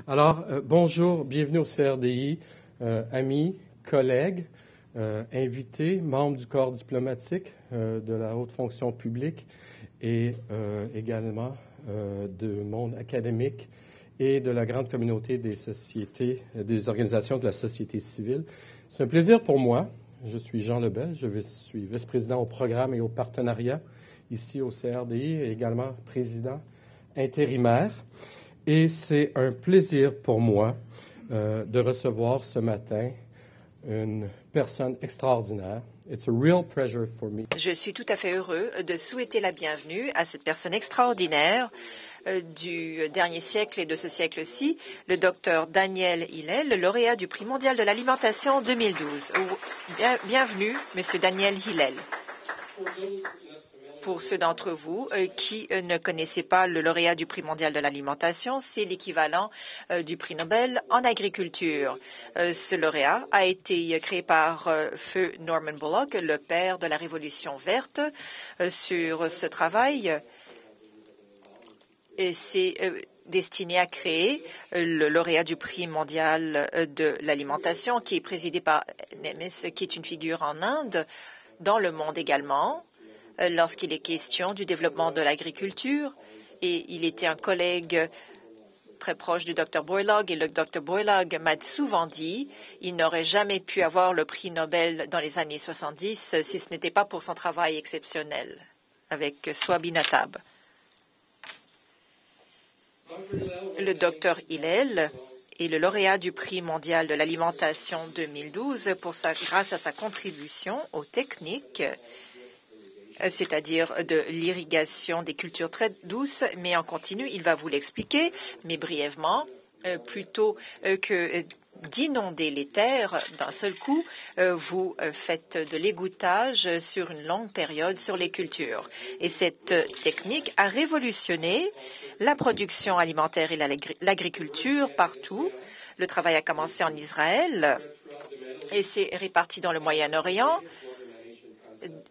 Alors, bonjour, bienvenue au CRDI, amis, collègues, invités, membres du corps diplomatique de la haute fonction publique et également du monde académique et de la grande communauté des sociétés, des organisations de la société civile. C'est un plaisir pour moi. Je suis Jean Lebel, je suis vice-président au programme et au partenariat ici au CRDI et également président intérimaire. Et c'est un plaisir pour moi de recevoir ce matin une personne extraordinaire. It's a real pleasure for me. Je suis tout à fait heureux de souhaiter la bienvenue à cette personne extraordinaire du dernier siècle et de ce siècle-ci, le docteur Daniel Hillel, le lauréat du prix mondial de l'alimentation 2012. Bienvenue, Monsieur Daniel Hillel. Pour ceux d'entre vous qui ne connaissaient pas le lauréat du prix mondial de l'alimentation, c'est l'équivalent du prix Nobel en agriculture. Ce lauréat a été créé par feu Norman Borlaug, le père de la Révolution verte. Sur ce travail, c'est destiné à créer le lauréat du prix mondial de l'alimentation, qui est présidé par Nemes, qui est une figure en Inde, dans le monde également, lorsqu'il est question du développement de l'agriculture. Et il était un collègue très proche du Dr Borlaug. Et le Dr Borlaug m'a souvent dit qu'il n'aurait jamais pu avoir le prix Nobel dans les années 70 si ce n'était pas pour son travail exceptionnel avec Swabi Natab. Le Dr Hillel est le lauréat du prix mondial de l'alimentation 2012 grâce à sa contribution aux techniques, c'est-à-dire de l'irrigation des cultures très douces, mais en continu, il va vous l'expliquer, mais brièvement, plutôt que d'inonder les terres d'un seul coup, vous faites de l'égouttage sur une longue période sur les cultures. Et cette technique a révolutionné la production alimentaire et l'agriculture partout. Le travail a commencé en Israël et s'est réparti dans le Moyen-Orient.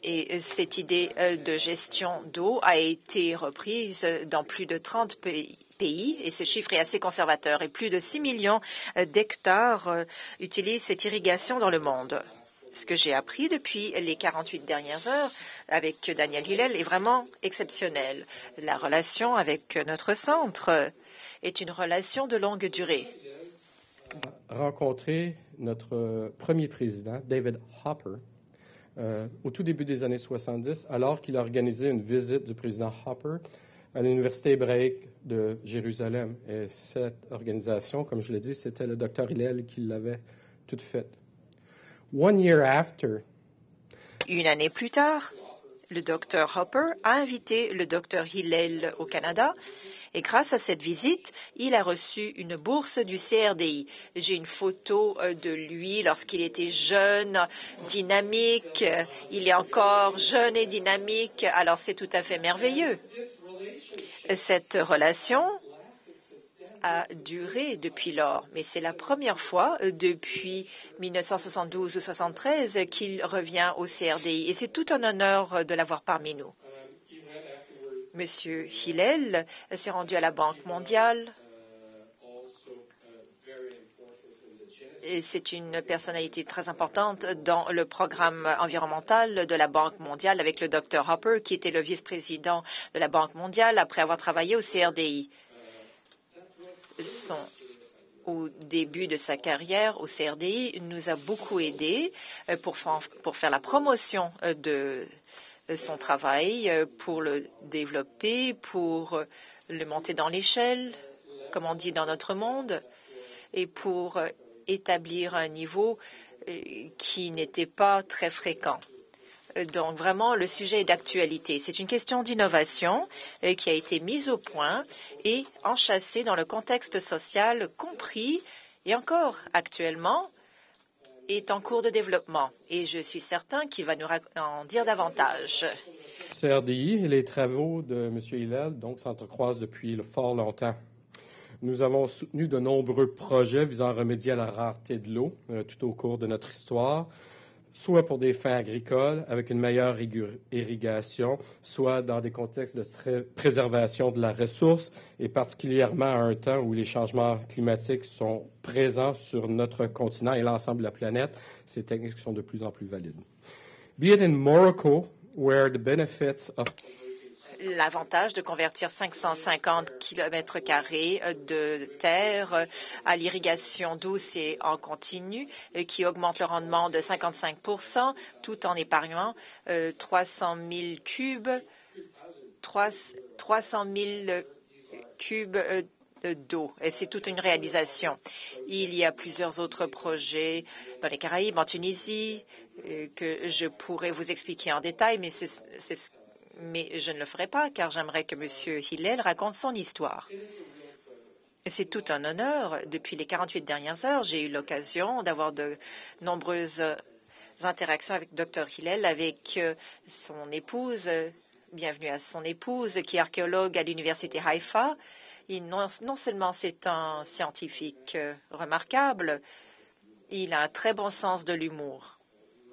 Et cette idée de gestion d'eau a été reprise dans plus de 30 pays et ce chiffre est assez conservateur. Et plus de 6 millions d'hectares utilisent cette irrigation dans le monde. Ce que j'ai appris depuis les 48 dernières heures avec Daniel Hillel est vraiment exceptionnel. La relation avec notre centre est une relation de longue durée. Rencontrer notre premier président, David Hopper, au tout début des années 70, alors qu'il a organisé une visite du président Hopper à l'Université hébraïque de Jérusalem. Et cette organisation, comme je l'ai dit, c'était le Dr Hillel qui l'avait toute faite. Une année plus tard, le Dr Hopper a invité le Dr Hillel au Canada. Et grâce à cette visite, il a reçu une bourse du CRDI. J'ai une photo de lui lorsqu'il était jeune, dynamique. Il est encore jeune et dynamique, alors c'est tout à fait merveilleux. Cette relation a duré depuis lors, mais c'est la première fois depuis 1972 ou 1973 qu'il revient au CRDI. Et c'est tout un honneur de l'avoir parmi nous. Monsieur Hillel s'est rendu à la Banque mondiale. Et c'est une personnalité très importante dans le programme environnemental de la Banque mondiale avec le Dr Hopper, qui était le vice-président de la Banque mondiale après avoir travaillé au CRDI. Au début de sa carrière au CRDI, nous a beaucoup aidé pour faire la promotion de son travail, pour le développer, pour le monter dans l'échelle, comme on dit dans notre monde, et pour établir un niveau qui n'était pas très fréquent. Donc vraiment, le sujet est d'actualité. C'est une question d'innovation qui a été mise au point et enchâssée dans le contexte social compris et encore actuellement est en cours de développement. Et je suis certain qu'il va nous en dire davantage. CRDI et les travaux de M. Hillel s'entrecroisent depuis fort longtemps. Nous avons soutenu de nombreux projets visant à remédier à la rareté de l'eau tout au cours de notre histoire. soit pour des fins agricoles avec une meilleure irrigation, soit dans des contextes de préservation de la ressource, et particulièrement à un temps où les changements climatiques sont présents sur notre continent et l'ensemble de la planète. Ces techniques sont de plus en plus valides. Be it in Morocco, where the benefits of l'avantage de convertir 550 km² de terre à l'irrigation douce et en continu, qui augmente le rendement de 55%, tout en épargnant 300 000 cubes d'eau. Et c'est toute une réalisation. Il y a plusieurs autres projets dans les Caraïbes, en Tunisie, que je pourrais vous expliquer en détail, mais je ne le ferai pas car j'aimerais que M. Hillel raconte son histoire. C'est tout un honneur. Depuis les 48 dernières heures, j'ai eu l'occasion d'avoir de nombreuses interactions avec Dr. Hillel, avec son épouse. Bienvenue à son épouse, qui est archéologue à l'université Haïfa. Non seulement c'est un scientifique remarquable, il a un très bon sens de l'humour.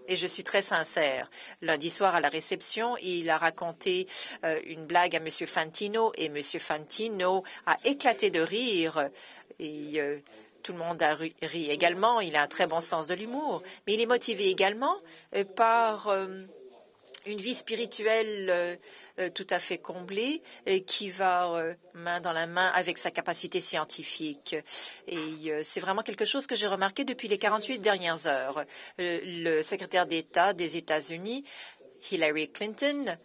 Et je suis très sincère. Lundi soir, à la réception, il a raconté une blague à M. Fantino et M. Fantino a éclaté de rire. Et tout le monde a ri également. Il a un très bon sens de l'humour. Mais il est motivé également par une vie spirituelle tout à fait comblée qui va main dans la main avec sa capacité scientifique. Et c'est vraiment quelque chose que j'ai remarqué depuis les 48 dernières heures. Le secrétaire d'État des États-Unis, Hillary Clinton,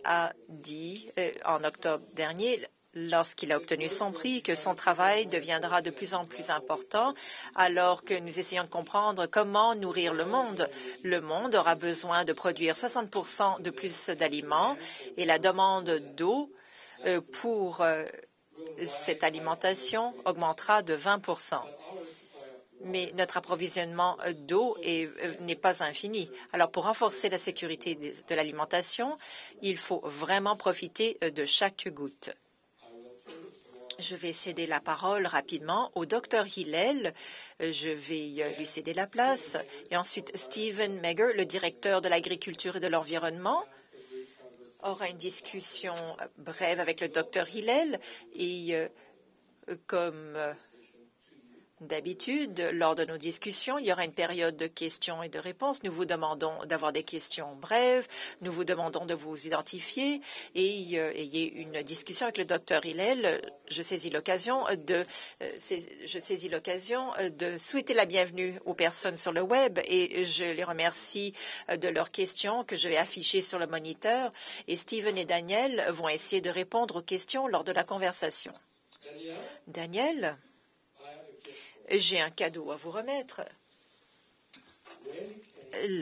a dit en octobre dernier, lorsqu'il a obtenu son prix, que son travail deviendra de plus en plus important alors que nous essayons de comprendre comment nourrir le monde. Le monde aura besoin de produire 60% de plus d'aliments et la demande d'eau pour cette alimentation augmentera de 20%. Mais notre approvisionnement d'eau n'est pas infini. Alors, pour renforcer la sécurité de l'alimentation, il faut vraiment profiter de chaque goutte. Je vais céder la parole rapidement au Dr. Hillel. Je vais lui céder la place. Et ensuite, Stephen Megger, le directeur de l'agriculture et de l'environnement, aura une discussion brève avec le Dr. Hillel. Et comme d'habitude, lors de nos discussions, il y aura une période de questions et de réponses. Nous vous demandons d'avoir des questions brèves. Nous vous demandons de vous identifier et ayez une discussion avec le Dr. Hillel. Je saisis l'occasion de souhaiter la bienvenue aux personnes sur le web et je les remercie de leurs questions que je vais afficher sur le moniteur. Et Stephen et Daniel vont essayer de répondre aux questions lors de la conversation. Daniel? J'ai un cadeau à vous remettre.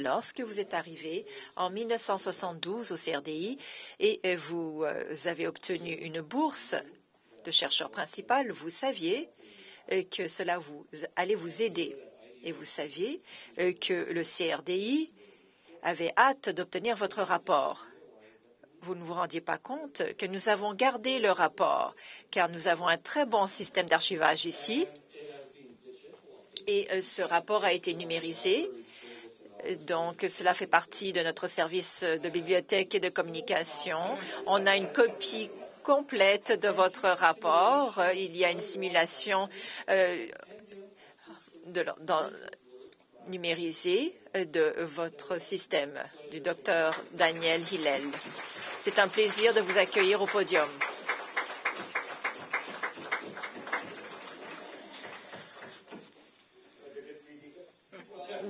Lorsque vous êtes arrivé en 1972 au CRDI et vous avez obtenu une bourse de chercheur principal, vous saviez que cela allait vous aider. Et vous saviez que le CRDI avait hâte d'obtenir votre rapport. Vous ne vous rendiez pas compte que nous avons gardé le rapport, car nous avons un très bon système d'archivage ici. Et ce rapport a été numérisé. Donc, cela fait partie de notre service de bibliothèque et de communication. On a une copie complète de votre rapport. Il y a une simulation numérisée de votre système, du Dr. Daniel Hillel. C'est un plaisir de vous accueillir au podium.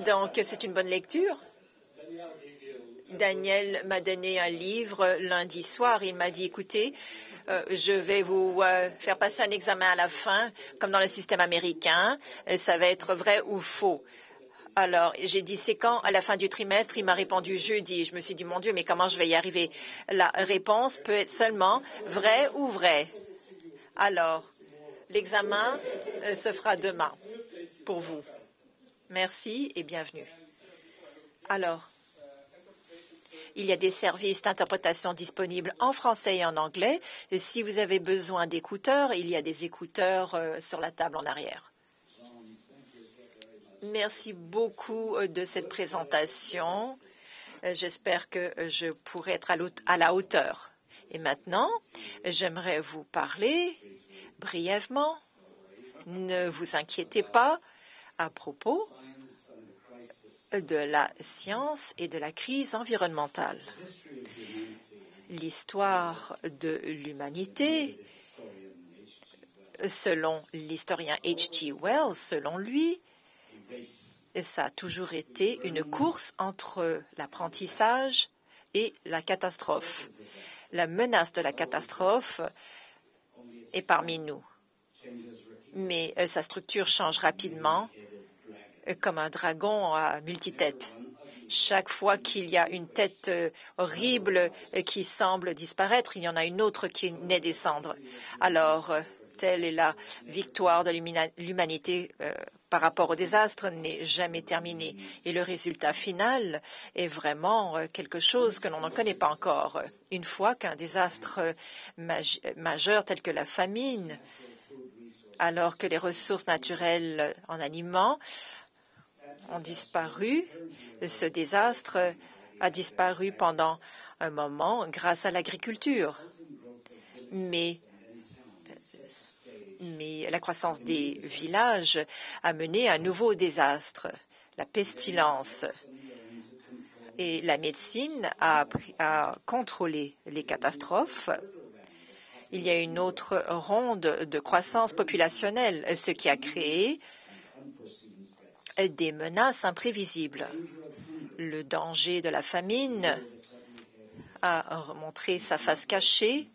Donc, c'est une bonne lecture. Daniel m'a donné un livre lundi soir. Il m'a dit, écoutez, je vais vous faire passer un examen à la fin, comme dans le système américain. Ça va être vrai ou faux. Alors, j'ai dit, c'est quand? À la fin du trimestre, il m'a répondu jeudi. Je me suis dit, mon Dieu, mais comment je vais y arriver? La réponse peut être seulement vrai ou vrai. Alors, l'examen se fera demain pour vous. Merci et bienvenue. Alors, il y a des services d'interprétation disponibles en français et en anglais. Et si vous avez besoin d'écouteurs, il y a des écouteurs sur la table en arrière. Merci beaucoup de cette présentation. J'espère que je pourrai être à la hauteur. Et maintenant, j'aimerais vous parler brièvement, ne vous inquiétez pas, à propos de la science et de la crise environnementale. L'histoire de l'humanité, selon l'historien H.G. Wells, selon lui, ça a toujours été une course entre l'apprentissage et la catastrophe. La menace de la catastrophe est parmi nous, mais sa structure change rapidement, comme un dragon à multitêtes. Chaque fois qu'il y a une tête horrible qui semble disparaître, il y en a une autre qui naît des cendres. Alors, telle est la victoire de l'humanité par rapport au désastre n'est jamais terminée. Et le résultat final est vraiment quelque chose que l'on ne connaît pas encore. Une fois qu'un désastre majeur tel que la famine, alors que les ressources naturelles en aliments ont disparu, ce désastre a disparu pendant un moment grâce à l'agriculture. Mais la croissance des villages a mené à un nouveau désastre, la pestilence. Et la médecine a contrôlé les catastrophes. Il y a une autre ronde de croissance populationnelle, ce qui a créé des menaces imprévisibles. Le danger de la famine a montré sa face cachée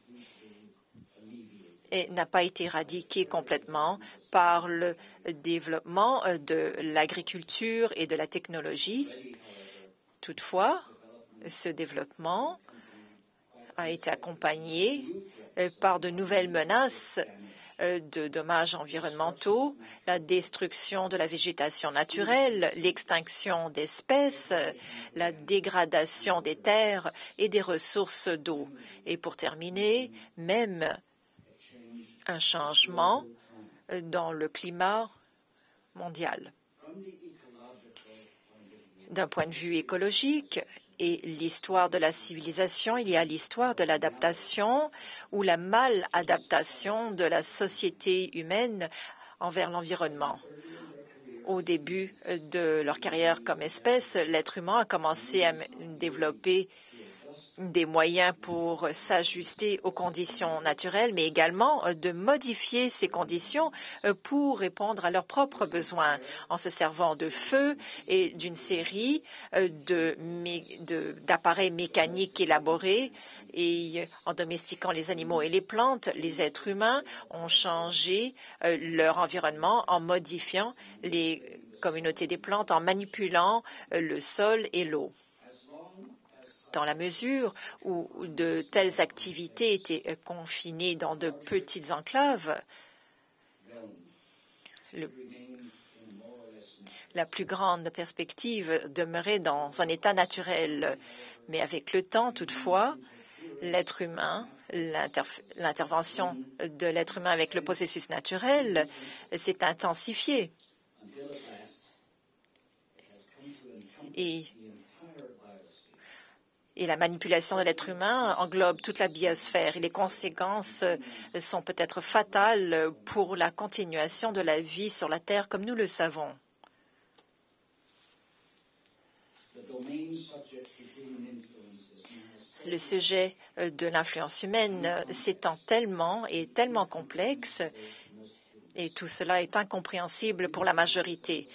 et n'a pas été éradiqué complètement par le développement de l'agriculture et de la technologie. Toutefois, ce développement a été accompagné par de nouvelles menaces de dommages environnementaux, la destruction de la végétation naturelle, l'extinction d'espèces, la dégradation des terres et des ressources d'eau. Et pour terminer, même un changement dans le climat mondial. D'un point de vue écologique et l'histoire de la civilisation, il y a l'histoire de l'adaptation ou la maladaptation de la société humaine envers l'environnement. Au début de leur carrière comme espèce, l'être humain a commencé à développer des moyens pour s'ajuster aux conditions naturelles, mais également de modifier ces conditions pour répondre à leurs propres besoins en se servant de feu et d'une série d'appareils mécaniques élaborés et en domestiquant les animaux et les plantes. Les êtres humains ont changé leur environnement en modifiant les communautés des plantes, en manipulant le sol et l'eau. Dans la mesure où de telles activités étaient confinées dans de petites enclaves, la plus grande perspective demeurait dans un état naturel. Mais avec le temps, toutefois, l'être humain, l'intervention de l'être humain avec le processus naturel s'est intensifiée. Et la manipulation de l'être humain englobe toute la biosphère et les conséquences sont peut-être fatales pour la continuation de la vie sur la Terre comme nous le savons. Le sujet de l'influence humaine s'étend tellement et est tellement complexe et tout cela est incompréhensible pour la majorité.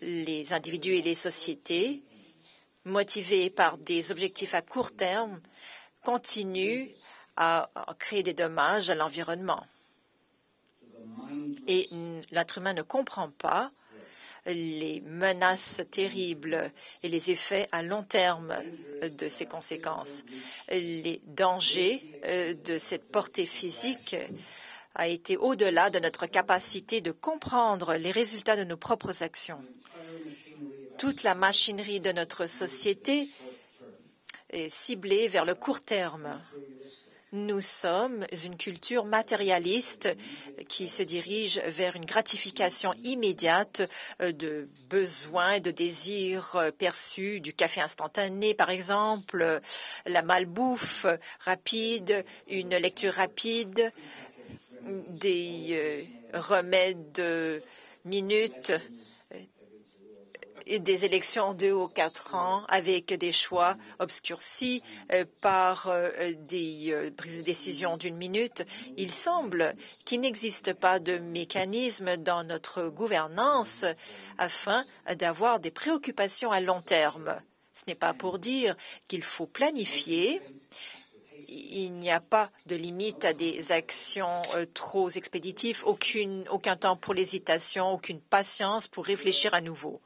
Les individus et les sociétés motivés par des objectifs à court terme, continuent à créer des dommages à l'environnement. Et l'être humain ne comprend pas les menaces terribles et les effets à long terme de ces conséquences. Les dangers de cette portée physique a été au-delà de notre capacité de comprendre les résultats de nos propres actions. Toute la machinerie de notre société est ciblée vers le court terme. Nous sommes une culture matérialiste qui se dirige vers une gratification immédiate de besoins et de désirs perçus, du café instantané par exemple, la malbouffe rapide, une lecture rapide, des remèdes minutes et des élections 2 ou 4 ans avec des choix obscurcis par des prises de décision d'une minute. Il semble qu'il n'existe pas de mécanisme dans notre gouvernance afin d'avoir des préoccupations à long terme. Ce n'est pas pour dire qu'il faut planifier. Il n'y a pas de limite à des actions trop expéditives, aucun temps pour l'hésitation, aucune patience pour réfléchir à nouveau.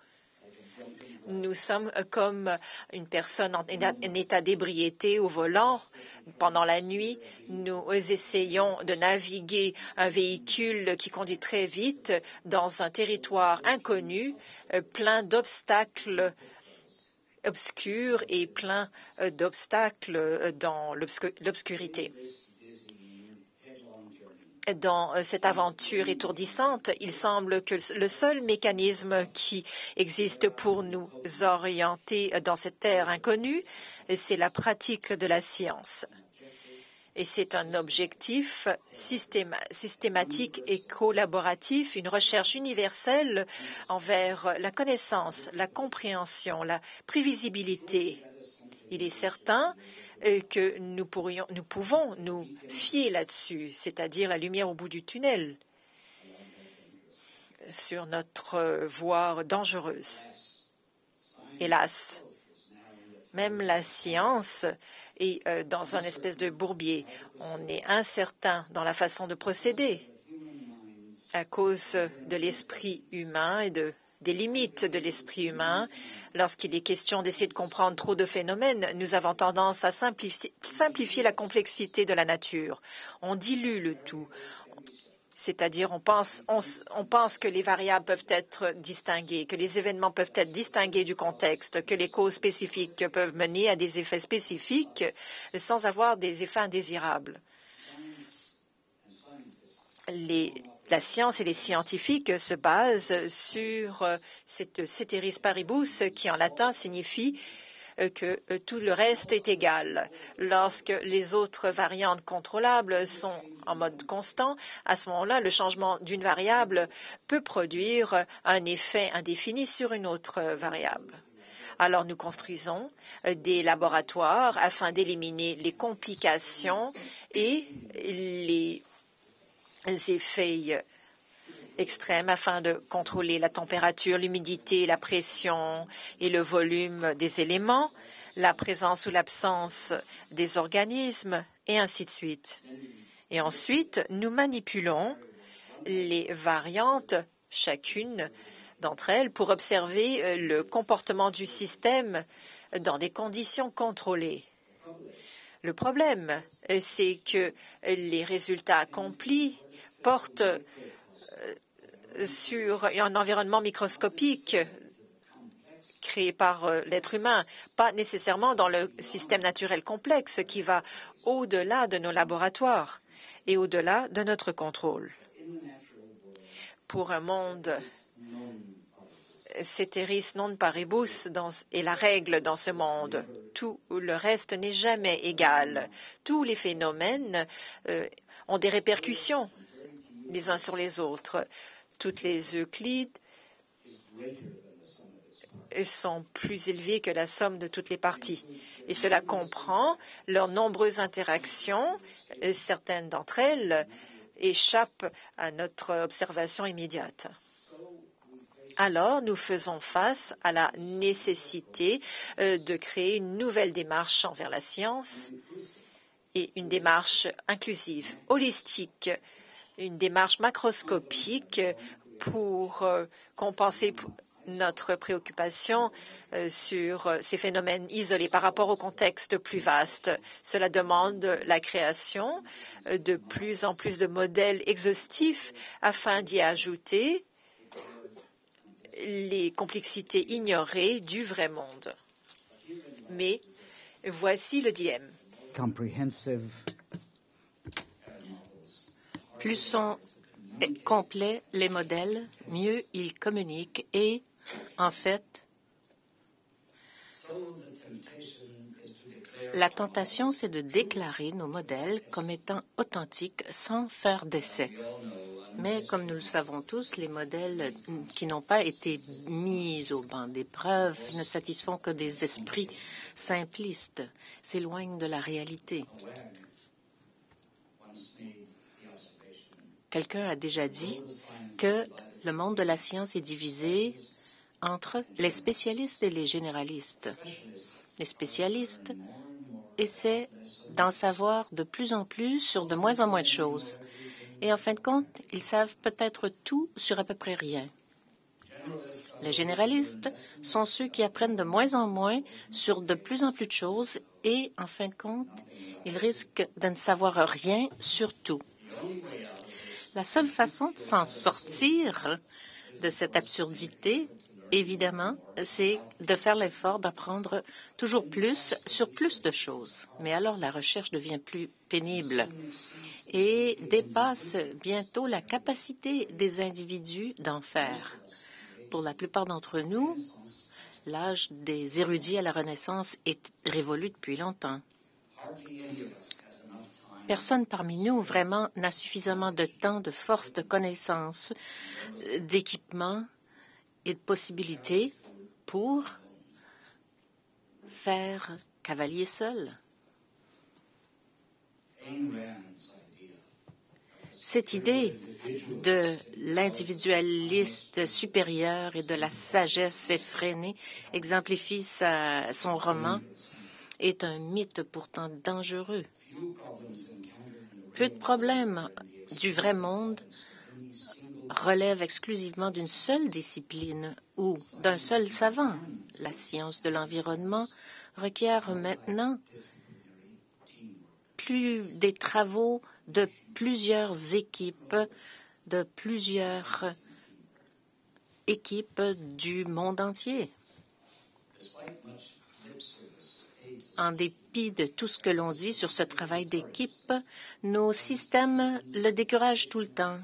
Nous sommes comme une personne en état d'ébriété au volant. Pendant la nuit, nous essayons de naviguer un véhicule qui conduit très vite dans un territoire inconnu, plein d'obstacles obscurs et plein d'obstacles dans l'obscurité. Dans cette aventure étourdissante, il semble que le seul mécanisme qui existe pour nous orienter dans cette terre inconnue, c'est la pratique de la science. Et c'est un objectif systématique et collaboratif, une recherche universelle envers la connaissance, la compréhension, la prévisibilité. Il est certain que nous pouvons nous fier là-dessus, c'est-à-dire la lumière au bout du tunnel, sur notre voie dangereuse. Hélas, même la science est dans une espèce de bourbier. On est incertain dans la façon de procéder à cause de l'esprit humain et des limites de l'esprit humain. Lorsqu'il est question d'essayer de comprendre trop de phénomènes, nous avons tendance à simplifier la complexité de la nature. On dilue le tout. C'est-à-dire, on pense que les variables peuvent être distinguées, que les événements peuvent être distingués du contexte, que les causes spécifiques peuvent mener à des effets spécifiques sans avoir des effets indésirables. La science et les scientifiques se basent sur ceteris paribus, qui en latin signifie que tout le reste est égal. Lorsque les autres variantes contrôlables sont en mode constant, à ce moment-là, le changement d'une variable peut produire un effet indéfini sur une autre variable. Alors nous construisons des laboratoires afin d'éliminer les complications et les effets extrêmes afin de contrôler la température, l'humidité, la pression et le volume des éléments, la présence ou l'absence des organismes, et ainsi de suite. Et ensuite, nous manipulons les variantes, chacune d'entre elles, pour observer le comportement du système dans des conditions contrôlées. Le problème, c'est que les résultats accomplis portent sur un environnement microscopique créé par l'être humain, pas nécessairement dans le système naturel complexe qui va au-delà de nos laboratoires et au-delà de notre contrôle. Pour un monde, ceteris non paribus est la règle dans ce monde. Tout le reste n'est jamais égal. Tous les phénomènes ont des répercussions les uns sur les autres. Toutes les Euclides sont plus élevées que la somme de toutes les parties. Et cela comprend leurs nombreuses interactions. Certaines d'entre elles échappent à notre observation immédiate. Alors, nous faisons face à la nécessité de créer une nouvelle démarche envers la science et une démarche inclusive, holistique, une démarche macroscopique pour compenser notre préoccupation sur ces phénomènes isolés par rapport au contexte plus vaste. Cela demande la création de plus en plus de modèles exhaustifs afin d'y ajouter les complexités ignorées du vrai monde. Mais voici le dilemme. Comprehensive plus sont complets les modèles, mieux ils communiquent et, en fait, la tentation, c'est de déclarer nos modèles comme étant authentiques sans faire d'essai. Mais comme nous le savons tous, les modèles qui n'ont pas été mis au banc d'épreuve ne satisfont que des esprits simplistes, s'éloignent de la réalité. Quelqu'un a déjà dit que le monde de la science est divisé entre les spécialistes et les généralistes. Les spécialistes essaient d'en savoir de plus en plus sur de moins en moins de choses. Et en fin de compte, ils savent peut-être tout sur à peu près rien. Les généralistes sont ceux qui apprennent de moins en moins sur de plus en plus de choses et, en fin de compte, ils risquent de ne savoir rien sur tout. La seule façon de s'en sortir de cette absurdité, évidemment, c'est de faire l'effort d'apprendre toujours plus sur plus de choses. Mais alors la recherche devient plus pénible et dépasse bientôt la capacité des individus d'en faire. Pour la plupart d'entre nous, l'âge des érudits à la Renaissance est révolu depuis longtemps. Personne parmi nous vraiment n'a suffisamment de temps, de force, de connaissances, d'équipements et de possibilités pour faire cavalier seul. Cette idée de l'individualiste supérieur et de la sagesse effrénée exemplifie son roman est un mythe pourtant dangereux. Peu de problèmes du vrai monde relèvent exclusivement d'une seule discipline ou d'un seul savant. La science de l'environnement requiert maintenant plus des travaux de plusieurs équipes, du monde entier. En dépit de tout ce que l'on dit sur ce travail d'équipe, nos systèmes le découragent tout le temps.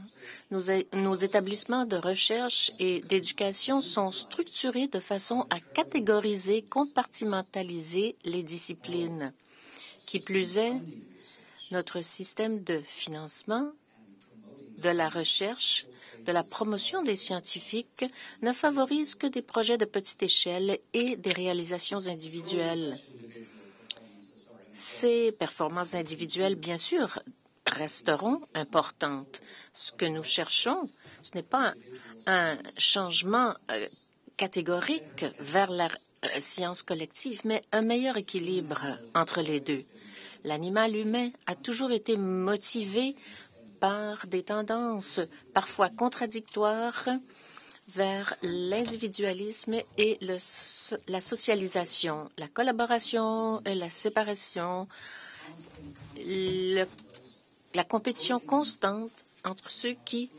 Nos établissements de recherche et d'éducation sont structurés de façon à catégoriser, compartimentaliser les disciplines. Qui plus est, notre système de financement de la recherche, de la promotion des scientifiques ne favorise que des projets de petite échelle et des réalisations individuelles. Ces performances individuelles, bien sûr, resteront importantes. Ce que nous cherchons, ce n'est pas un changement catégorique vers la science collective, mais un meilleur équilibre entre les deux. L'animal humain a toujours été motivé par des tendances parfois contradictoires vers l'individualisme et la socialisation, la collaboration et la séparation, la compétition constante entre ceux qui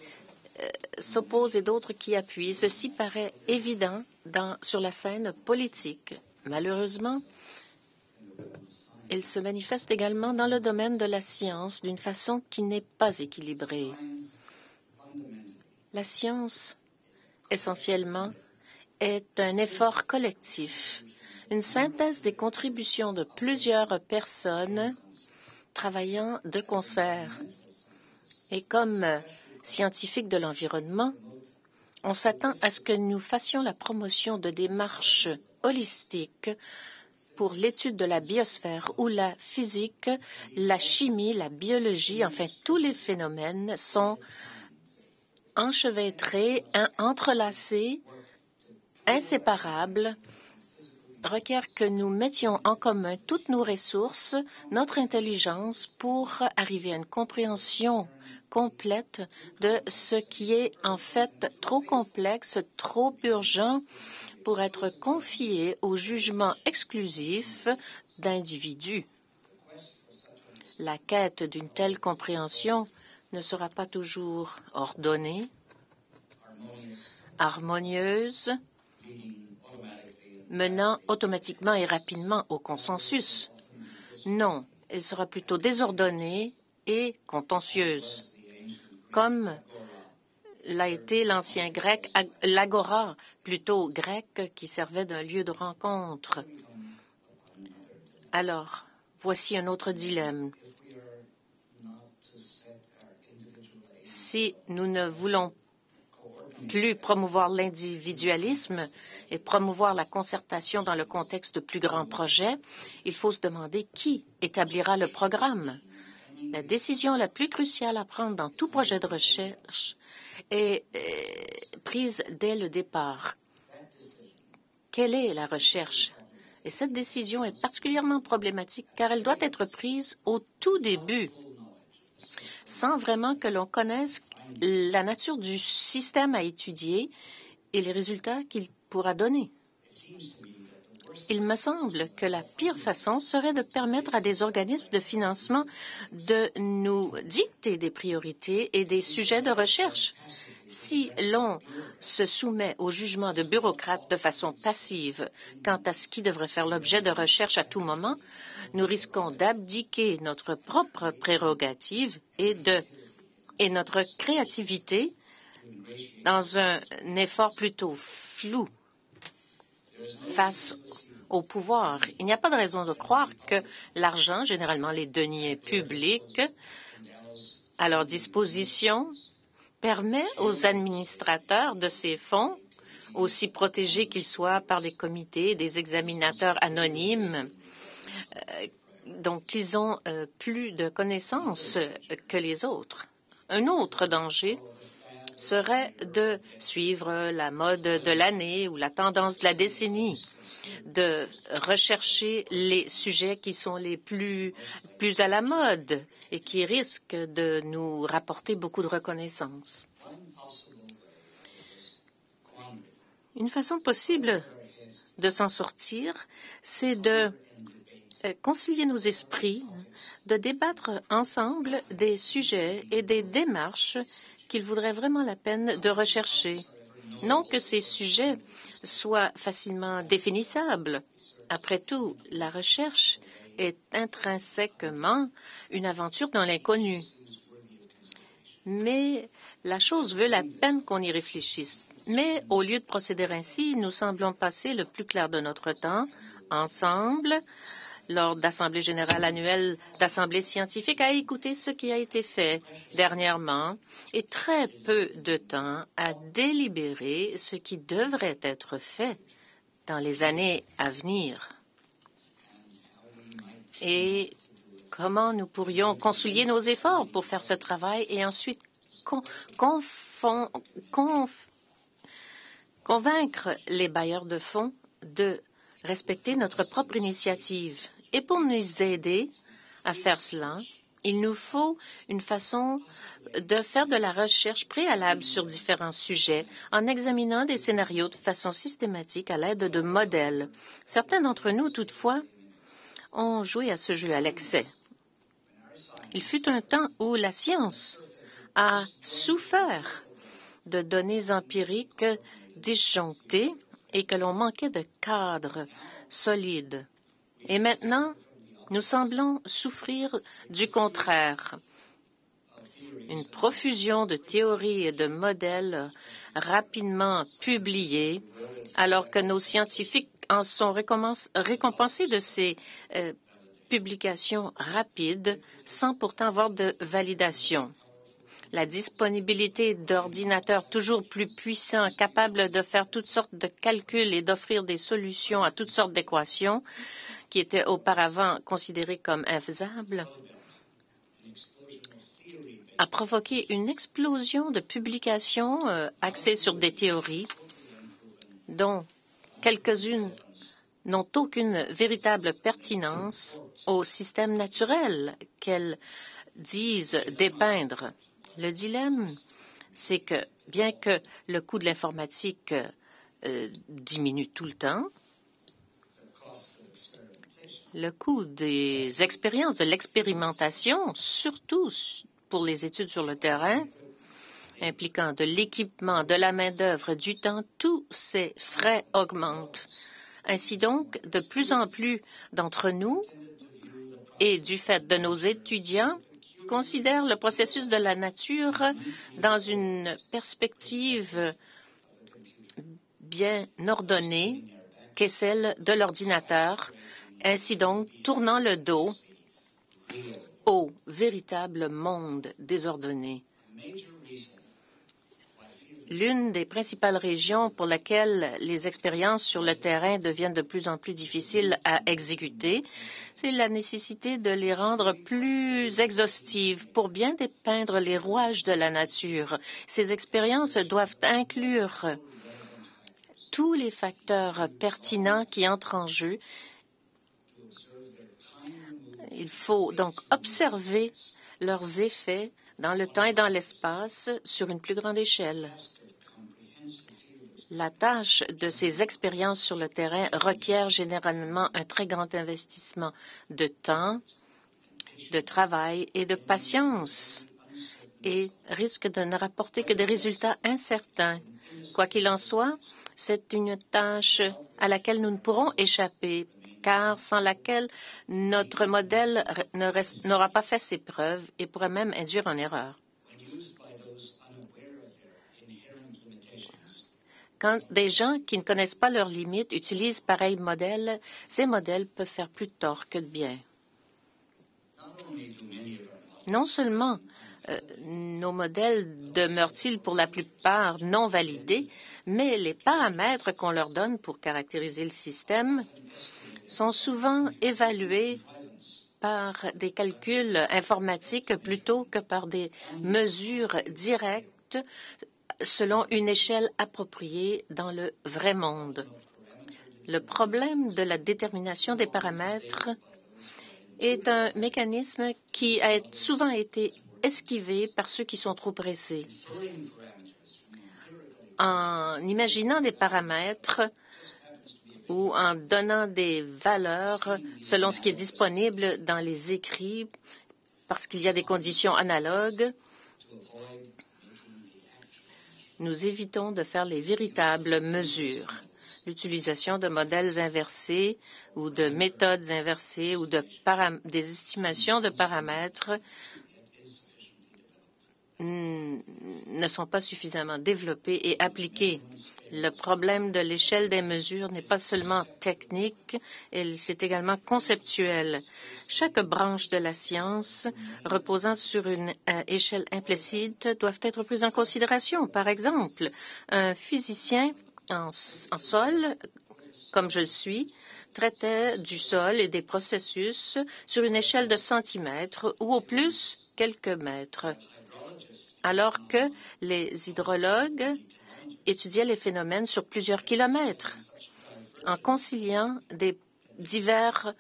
s'opposent et d'autres qui appuient. Ceci paraît évident sur la scène politique. Malheureusement, il se manifeste également dans le domaine de la science d'une façon qui n'est pas équilibrée. La science, essentiellement, est un effort collectif, une synthèse des contributions de plusieurs personnes travaillant de concert. Et comme scientifiques de l'environnement, on s'attend à ce que nous fassions la promotion de démarches holistiques pour l'étude de la biosphère où la physique, la chimie, la biologie, enfin tous les phénomènes sont enchevêtrés, entrelacés, inséparables, requiert que nous mettions en commun toutes nos ressources, notre intelligence pour arriver à une compréhension complète de ce qui est en fait trop complexe, trop urgent pour être confié au jugement exclusif d'individus. La quête d'une telle compréhension ne sera pas toujours ordonnée, harmonieuse, menant automatiquement et rapidement au consensus. Non, elle sera plutôt désordonnée et contentieuse. comme l'a été l'ancien grec, l'agora, plutôt grec, qui servait d'un lieu de rencontre. Alors, voici un autre dilemme. Si nous ne voulons plus promouvoir l'individualisme et promouvoir la concertation dans le contexte de plus grands projets, il faut se demander qui établira le programme. La décision la plus cruciale à prendre dans tout projet de recherche est prise dès le départ. Quelle est la recherche? Et cette décision est particulièrement problématique car elle doit être prise au tout début, sans vraiment que l'on connaisse la nature du système à étudier et les résultats qu'il pourra donner. Il me semble que la pire façon serait de permettre à des organismes de financement de nous dicter des priorités et des sujets de recherche. Si l'on se soumet au jugement de bureaucrates de façon passive quant à ce qui devrait faire l'objet de recherche à tout moment, nous risquons d'abdiquer notre propre prérogative et notre créativité dans un effort plutôt flou face au pouvoir. Il n'y a pas de raison de croire que l'argent, généralement les deniers publics, à leur disposition, permet aux administrateurs de ces fonds, aussi protégés qu'ils soient par des comités et des examinateurs anonymes, donc ils ont plus de connaissances que les autres. Un autre danger serait de suivre la mode de l'année ou la tendance de la décennie, de rechercher les sujets qui sont les plus à la mode et qui risquent de nous rapporter beaucoup de reconnaissance. Une façon possible de s'en sortir, c'est de concilier nos esprits, de débattre ensemble des sujets et des démarches qu'il vaudrait vraiment la peine de rechercher. Non que ces sujets soient facilement définissables. Après tout, la recherche est intrinsèquement une aventure dans l'inconnu. Mais la chose veut la peine qu'on y réfléchisse. Mais au lieu de procéder ainsi, nous semblons passer le plus clair de notre temps ensemble lors d'assemblées générales annuelles d'assemblées scientifiques à écouter ce qui a été fait dernièrement et très peu de temps à délibérer ce qui devrait être fait dans les années à venir. Et comment nous pourrions concilier nos efforts pour faire ce travail et ensuite convaincre les bailleurs de fonds de respecter notre propre initiative. Et pour nous aider à faire cela, il nous faut une façon de faire de la recherche préalable sur différents sujets en examinant des scénarios de façon systématique à l'aide de modèles. Certains d'entre nous, toutefois, ont joué à ce jeu à l'excès. Il fut un temps où la science a souffert de données empiriques disjonctées et que l'on manquait de cadres solides. Et maintenant, nous semblons souffrir du contraire. Une profusion de théories et de modèles rapidement publiés, alors que nos scientifiques en sont récompensés de ces publications rapides sans pourtant avoir de validation. La disponibilité d'ordinateurs toujours plus puissants, capables de faire toutes sortes de calculs et d'offrir des solutions à toutes sortes d'équations qui étaient auparavant considérées comme infaisables, a provoqué une explosion de publications axées sur des théories dont quelques-unes n'ont aucune véritable pertinence au système naturel qu'elles disent dépeindre. Le dilemme, c'est que bien que le coût de l'informatique diminue tout le temps, le coût des expériences, de l'expérimentation, surtout pour les études sur le terrain, impliquant de l'équipement, de la main-d'œuvre, du temps, tous ces frais augmentent. Ainsi donc, de plus en plus d'entre nous, et du fait de nos étudiants, considèrent le processus de la nature dans une perspective bien ordonnée qu'est celle de l'ordinateur, ainsi donc tournant le dos au véritable monde désordonné. L'une des principales régions pour laquelle les expériences sur le terrain deviennent de plus en plus difficiles à exécuter, c'est la nécessité de les rendre plus exhaustives pour bien dépeindre les rouages de la nature. Ces expériences doivent inclure tous les facteurs pertinents qui entrent en jeu. Il faut donc observer leurs effets dans le temps et dans l'espace sur une plus grande échelle. La tâche de ces expériences sur le terrain requiert généralement un très grand investissement de temps, de travail et de patience et risque de ne rapporter que des résultats incertains. Quoi qu'il en soit, c'est une tâche à laquelle nous ne pourrons échapper, car sans laquelle notre modèle n'aura pas fait ses preuves et pourrait même induire en erreur. Quand des gens qui ne connaissent pas leurs limites utilisent pareils modèles, ces modèles peuvent faire plus de tort que de bien. Non seulement nos modèles demeurent-ils pour la plupart non validés, mais les paramètres qu'on leur donne pour caractériser le système sont souvent évalués par des calculs informatiques plutôt que par des mesures directes selon une échelle appropriée dans le vrai monde. Le problème de la détermination des paramètres est un mécanisme qui a souvent été esquivé par ceux qui sont trop pressés. En imaginant des paramètres ou en donnant des valeurs selon ce qui est disponible dans les écrits, parce qu'il y a des conditions analogues, nous évitons de faire les véritables mesures. L'utilisation de modèles inversés ou de méthodes inversées ou des estimations de paramètres ne sont pas suffisamment développées et appliquées. Le problème de l'échelle des mesures n'est pas seulement technique, c'est également conceptuel. Chaque branche de la science reposant sur une échelle implicite doivent être prises en considération. Par exemple, un physicien en sol, comme je le suis, traitait du sol et des processus sur une échelle de centimètres ou au plus quelques mètres, alors que les hydrologues étudiaient les phénomènes sur plusieurs kilomètres. En conciliant des divers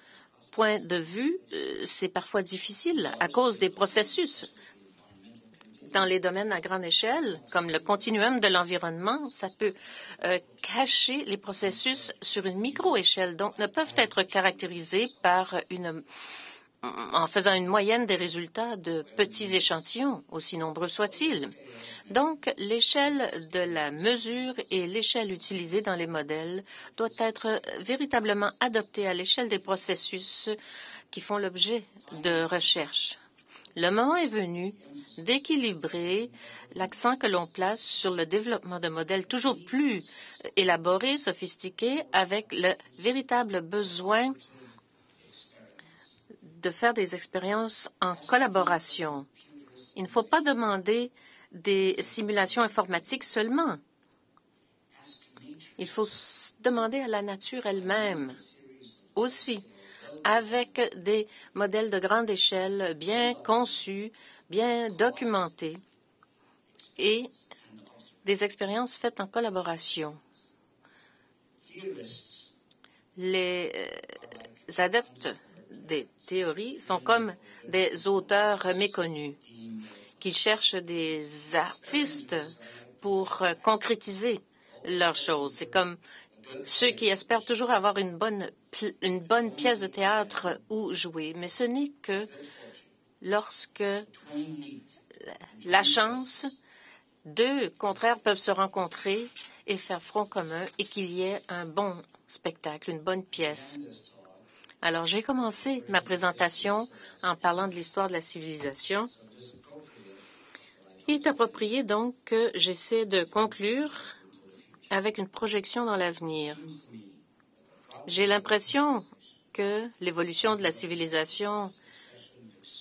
points de vue, c'est parfois difficile à cause des processus. Dans les domaines à grande échelle, comme le continuum de l'environnement, ça peut cacher les processus sur une micro-échelle, donc ne peuvent être caractérisés en faisant une moyenne des résultats de petits échantillons, aussi nombreux soient-ils. Donc, l'échelle de la mesure et l'échelle utilisée dans les modèles doit être véritablement adoptée à l'échelle des processus qui font l'objet de recherche. Le moment est venu d'équilibrer l'accent que l'on place sur le développement de modèles toujours plus élaborés, sophistiqués, avec le véritable besoin de faire des expériences en collaboration. Il ne faut pas demander des simulations informatiques seulement. Il faut demander à la nature elle-même aussi, avec des modèles de grande échelle bien conçus, bien documentés et des expériences faites en collaboration. Les adeptes des théories sont comme des auteurs méconnus qui cherchent des artistes pour concrétiser leurs choses. C'est comme ceux qui espèrent toujours avoir une bonne pièce de théâtre où jouer, mais ce n'est que lorsque la chance, deux contraires peuvent se rencontrer et faire front commun et qu'il y ait un bon spectacle, une bonne pièce. Alors, j'ai commencé ma présentation en parlant de l'histoire de la civilisation. Il est approprié donc que j'essaie de conclure avec une projection dans l'avenir. J'ai l'impression que l'évolution de la civilisation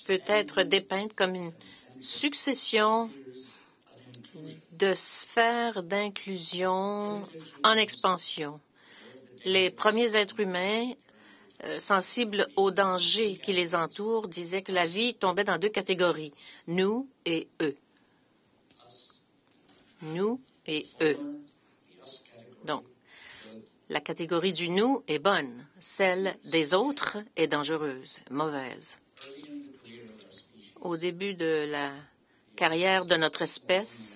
peut être dépeinte comme une succession de sphères d'inclusion en expansion. Les premiers êtres humains sensibles aux dangers qui les entourent disaient que la vie tombait dans deux catégories, nous et eux. Nous et eux. Donc, la catégorie du nous est bonne, celle des autres est dangereuse, mauvaise. Au début de la carrière de notre espèce,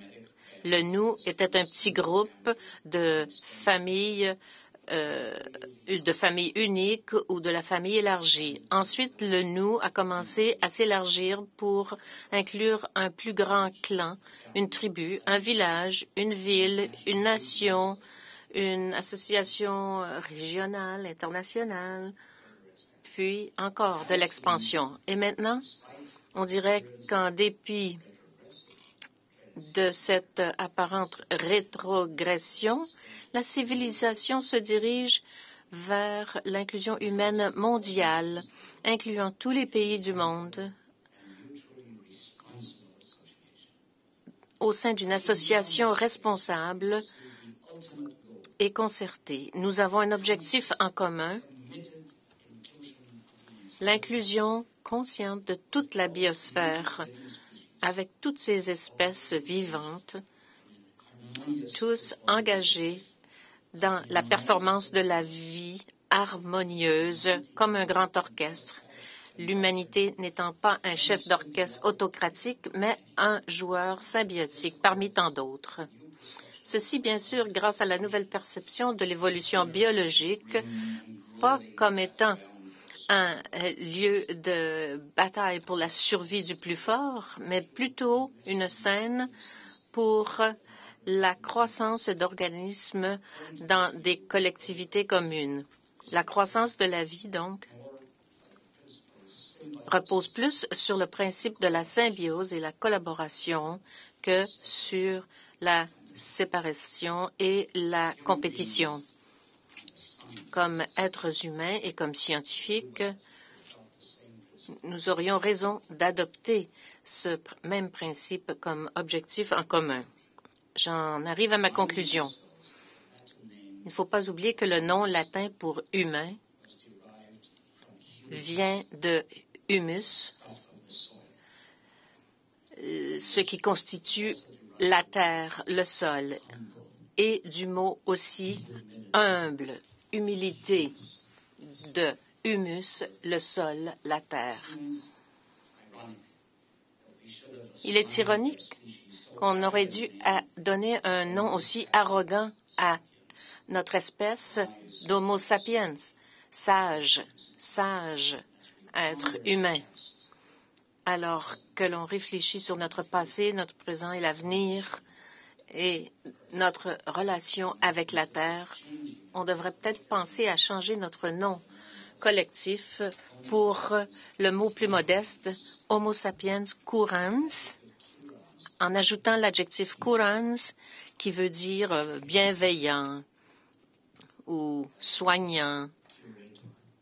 le nous était un petit groupe de familles uniques ou de la famille élargie. Ensuite, le nous a commencé à s'élargir pour inclure un plus grand clan, une tribu, un village, une ville, une nation, une association régionale, internationale, puis encore de l'expansion. Et maintenant, on dirait qu'en dépit de cette apparente rétrogression, la civilisation se dirige vers l'inclusion humaine mondiale, incluant tous les pays du monde, au sein d'une association responsable et concertée. Nous avons un objectif en commun, l'inclusion consciente de toute la biosphère, avec toutes ces espèces vivantes, tous engagés dans la performance de la vie harmonieuse comme un grand orchestre, l'humanité n'étant pas un chef d'orchestre autocratique, mais un joueur symbiotique parmi tant d'autres. Ceci, bien sûr, grâce à la nouvelle perception de l'évolution biologique, pas comme étant un lieu de bataille pour la survie du plus fort, mais plutôt une scène pour la croissance d'organismes dans des collectivités communes. La croissance de la vie, donc, repose plus sur le principe de la symbiose et la collaboration que sur la séparation et la compétition. Comme êtres humains et comme scientifiques, nous aurions raison d'adopter ce même principe comme objectif en commun. J'en arrive à ma conclusion. Il ne faut pas oublier que le nom latin pour humain vient de humus, ce qui constitue la terre, le sol, et du mot aussi humble, humilité, de humus, le sol, la terre. Il est ironique qu'on aurait dû donner un nom aussi arrogant à notre espèce d'Homo sapiens, sage, être humain. Alors que l'on réfléchit sur notre passé, notre présent et l'avenir et notre relation avec la Terre, on devrait peut-être penser à changer notre nom collectif pour le mot plus modeste, Homo sapiens courans, en ajoutant l'adjectif courans qui veut dire bienveillant ou soignant,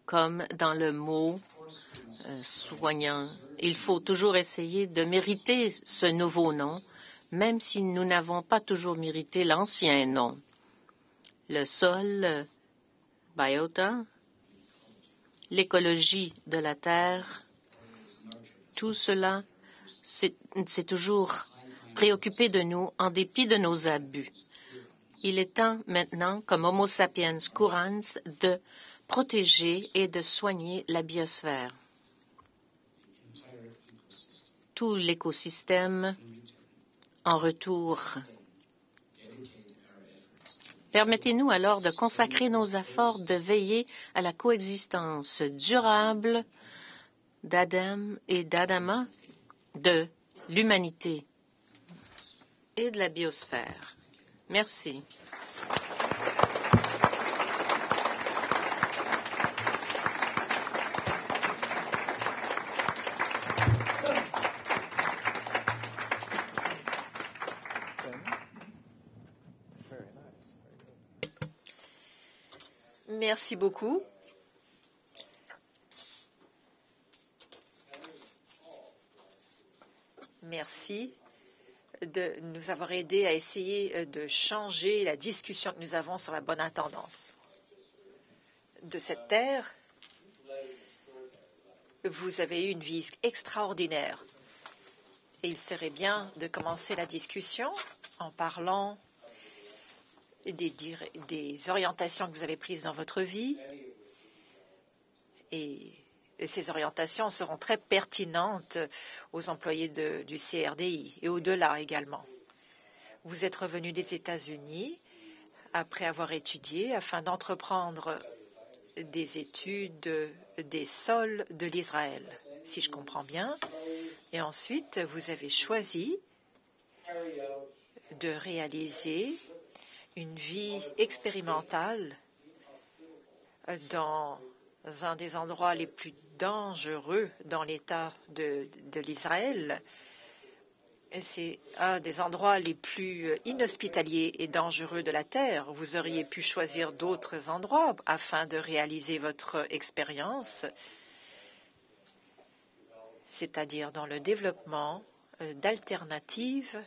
comme dans le mot soignant. Il faut toujours essayer de mériter ce nouveau nom, même si nous n'avons pas toujours mérité l'ancien nom. Le sol, biota, l'écologie de la Terre, tout cela s'est toujours préoccupé de nous en dépit de nos abus. Il est temps maintenant, comme Homo sapiens courans, de protéger et de soigner la biosphère. Tout l'écosystème en retour. Permettez-nous alors de consacrer nos efforts de veiller à la coexistence durable d'Adam et d'Adama, de l'humanité et de la biosphère. Merci. Merci beaucoup. Merci de nous avoir aidés à essayer de changer la discussion que nous avons sur la bonne intendance de cette terre. Vous avez eu une vie extraordinaire. Et il serait bien de commencer la discussion en parlant des orientations que vous avez prises dans votre vie. Et ces orientations seront très pertinentes aux employés du CRDI et au-delà également. Vous êtes revenu des États-Unis après avoir étudié afin d'entreprendre des études des sols de l'Israël, si je comprends bien. Et ensuite, vous avez choisi de réaliser une vie expérimentale dans un des endroits les plus dangereux dans l'État de l'Israël. C'est un des endroits les plus inhospitaliers et dangereux de la Terre. Vous auriez pu choisir d'autres endroits afin de réaliser votre expérience, c'est-à-dire dans le développement d'alternatives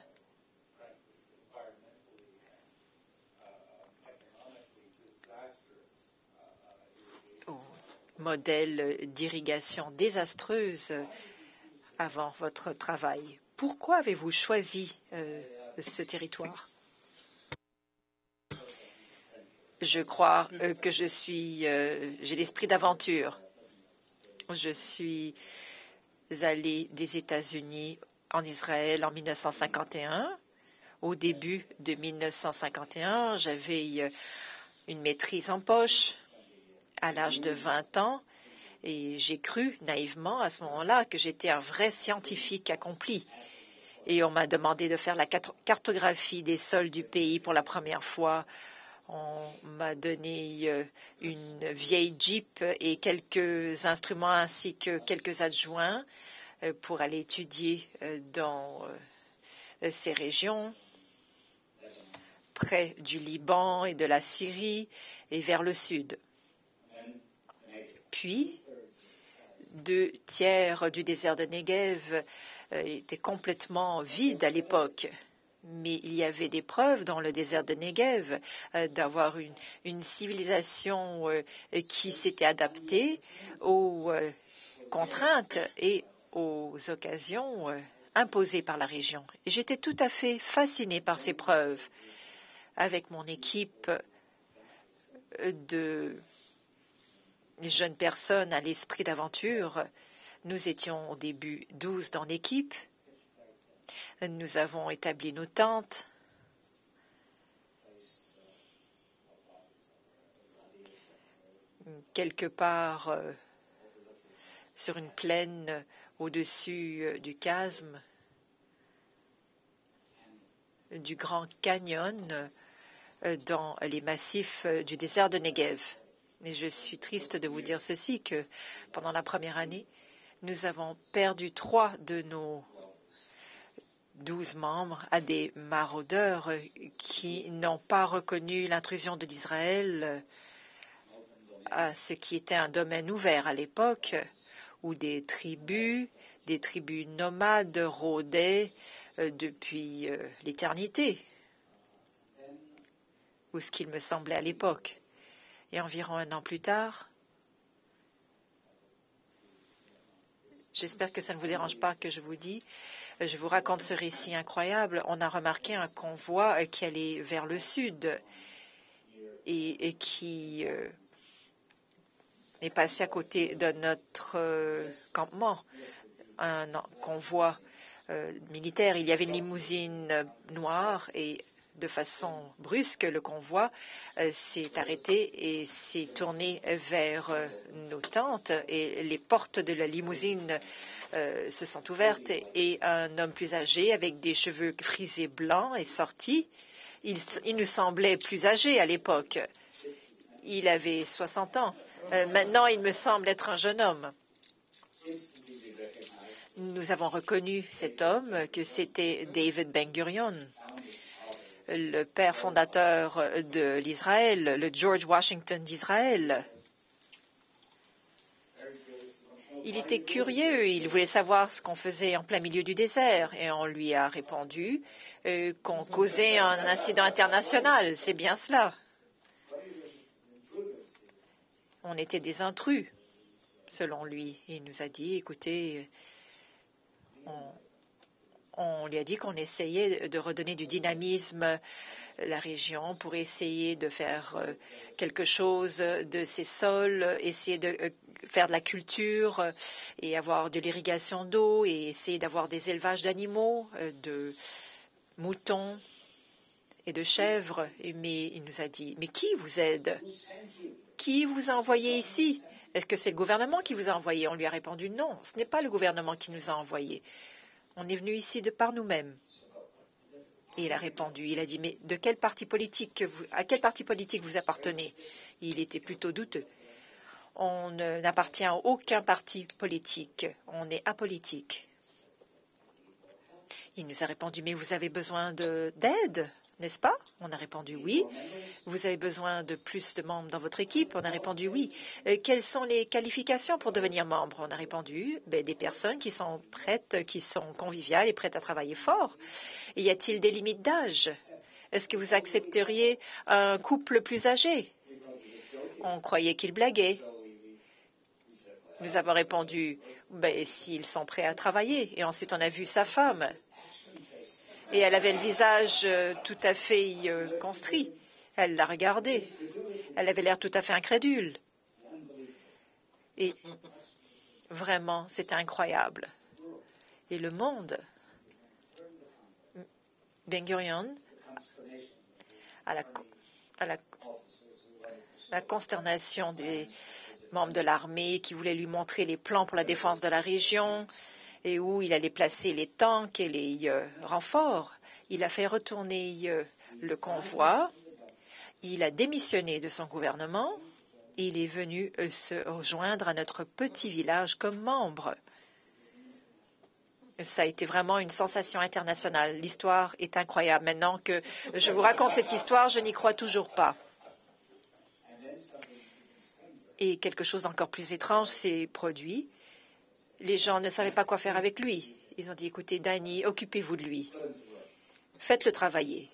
au modèle d'irrigation désastreuse avant votre travail. Pourquoi avez-vous choisi ce territoire? Je crois que j'ai l'esprit d'aventure. Je suis allée des États-Unis en Israël en 1951. Au début de 1951, j'avais une maîtrise en poche à l'âge de 20 ans et j'ai cru naïvement à ce moment-là que j'étais un vrai scientifique accompli. Et on m'a demandé de faire la cartographie des sols du pays pour la première fois. On m'a donné une vieille Jeep et quelques instruments ainsi que quelques adjoints pour aller étudier dans ces régions, près du Liban et de la Syrie et vers le sud. Puis, 2/3 du désert de Negev était complètement vide à l'époque. Mais il y avait des preuves dans le désert de Negev d'avoir une civilisation qui s'était adaptée aux contraintes et aux occasions imposées par la région. Et j'étais tout à fait fascinée par ces preuves. Avec mon équipe de jeunes personnes à l'esprit d'aventure, nous étions au début 12 dans l'équipe. Nous avons établi nos tentes. Quelque part sur une plaine au-dessus du chasme du Grand Canyon dans les massifs du désert de Negev. Et je suis triste de vous dire ceci, que pendant la première année, nous avons perdu 3 de nos 12 membres à des maraudeurs qui n'ont pas reconnu l'intrusion de l'Israël à ce qui était un domaine ouvert à l'époque, où des tribus nomades rôdaient depuis l'éternité, ou ce qu'il me semblait à l'époque. Et environ 1 an plus tard, j'espère que ça ne vous dérange pas que je vous raconte ce récit incroyable. On a remarqué un convoi qui allait vers le sud et qui est passé à côté de notre campement. Un convoi militaire. Il y avait une limousine noire et de façon brusque, le convoi s'est arrêté et s'est tourné vers nos tentes et les portes de la limousine se sont ouvertes et un homme plus âgé avec des cheveux frisés blancs est sorti. Il nous semblait plus âgé à l'époque. Il avait 60 ans. Maintenant, il me semble être un jeune homme. Nous avons reconnu cet homme, que c'était David Ben Gurion le père fondateur de l'Israël, le George Washington d'Israël. Il était curieux, il voulait savoir ce qu'on faisait en plein milieu du désert et on lui a répondu qu'on causait un incident international. C'est bien cela. On était des intrus, selon lui. Il nous a dit, écoutez, on lui a dit qu'on essayait de redonner du dynamisme à la région pour essayer de faire quelque chose de ces sols, essayer de faire de la culture et avoir de l'irrigation d'eau et essayer d'avoir des élevages d'animaux, de moutons et de chèvres. Mais il nous a dit, mais qui vous aide? Qui vous a envoyé ici? Est-ce que c'est le gouvernement qui vous a envoyé? On lui a répondu, non, ce n'est pas le gouvernement qui nous a envoyés. On est venu ici de par nous-mêmes. Et il a répondu, il a dit, mais à quel parti politique vous appartenez? Il était plutôt douteux. On n'appartient à aucun parti politique. On est apolitique. Il nous a répondu, mais vous avez besoin d'aide, n'est-ce pas? On a répondu oui. Vous avez besoin de plus de membres dans votre équipe? On a répondu oui. Quelles sont les qualifications pour devenir membre? On a répondu des personnes qui sont prêtes, qui sont conviviales et prêtes à travailler fort. Et y a-t-il des limites d'âge? Est-ce que vous accepteriez un couple plus âgé? On croyait qu'il blaguait. Nous avons répondu s'ils sont prêts à travailler. Et ensuite, on a vu sa femme. Et elle avait le visage tout à fait constrit. Elle l'a regardé. Elle avait l'air tout à fait incrédule. Et vraiment, c'était incroyable. Et le monde, Ben Gurion, à la consternation des membres de l'armée qui voulaient lui montrer les plans pour la défense de la région et où il allait placer les tanks et les renforts. Il a fait retourner le convoi. Il a démissionné de son gouvernement et il est venu se rejoindre à notre petit village comme membre. Ça a été vraiment une sensation internationale. L'histoire est incroyable. Maintenant que je vous raconte cette histoire, je n'y crois toujours pas. Et quelque chose d'encore plus étrange s'est produit. Les gens ne savaient pas quoi faire avec lui. Ils ont dit, écoutez, Danny, occupez-vous de lui. Faites-le travailler.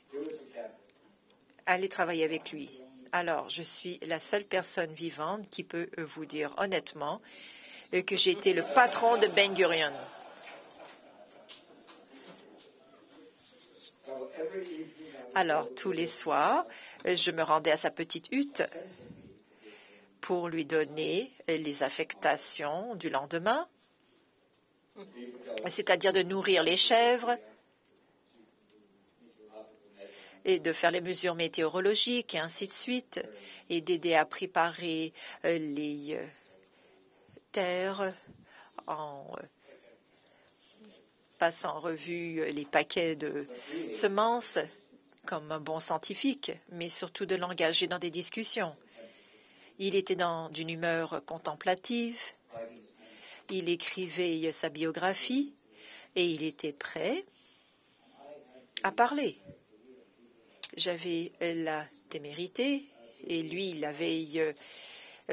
Allez travailler avec lui. Alors, je suis la seule personne vivante qui peut vous dire honnêtement que j'ai été le patron de Ben Gurion. Alors, tous les soirs, je me rendais à sa petite hutte pour lui donner les affectations du lendemain, c'est-à-dire de nourrir les chèvres et de faire les mesures météorologiques et ainsi de suite, et d'aider à préparer les terres en passant en revue les paquets de semences comme un bon scientifique, mais surtout de l'engager dans des discussions. Il était d'une humeur contemplative, il écrivait sa biographie et il était prêt à parler. J'avais la témérité et lui, il avait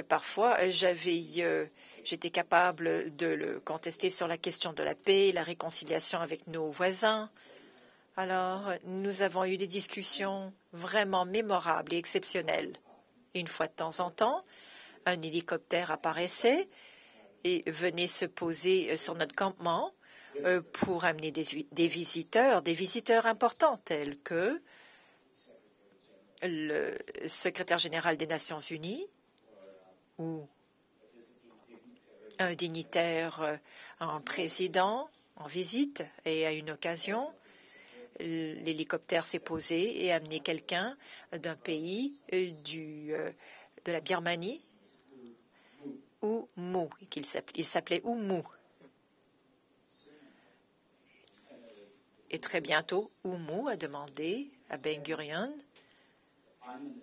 parfois, j'étais capable de le contester sur la question de la paix, la réconciliation avec nos voisins. Alors, nous avons eu des discussions vraiment mémorables et exceptionnelles. Une fois de temps en temps, un hélicoptère apparaissait et venait se poser sur notre campement pour amener des visiteurs importants tels que le secrétaire général des Nations Unies ou un dignitaire, un président en visite. Et à une occasion, l'hélicoptère s'est posé et a amené quelqu'un d'un pays de la Birmanie, Oumou. Il s'appelait Oumou. Et très bientôt, Oumou a demandé à Ben Gurion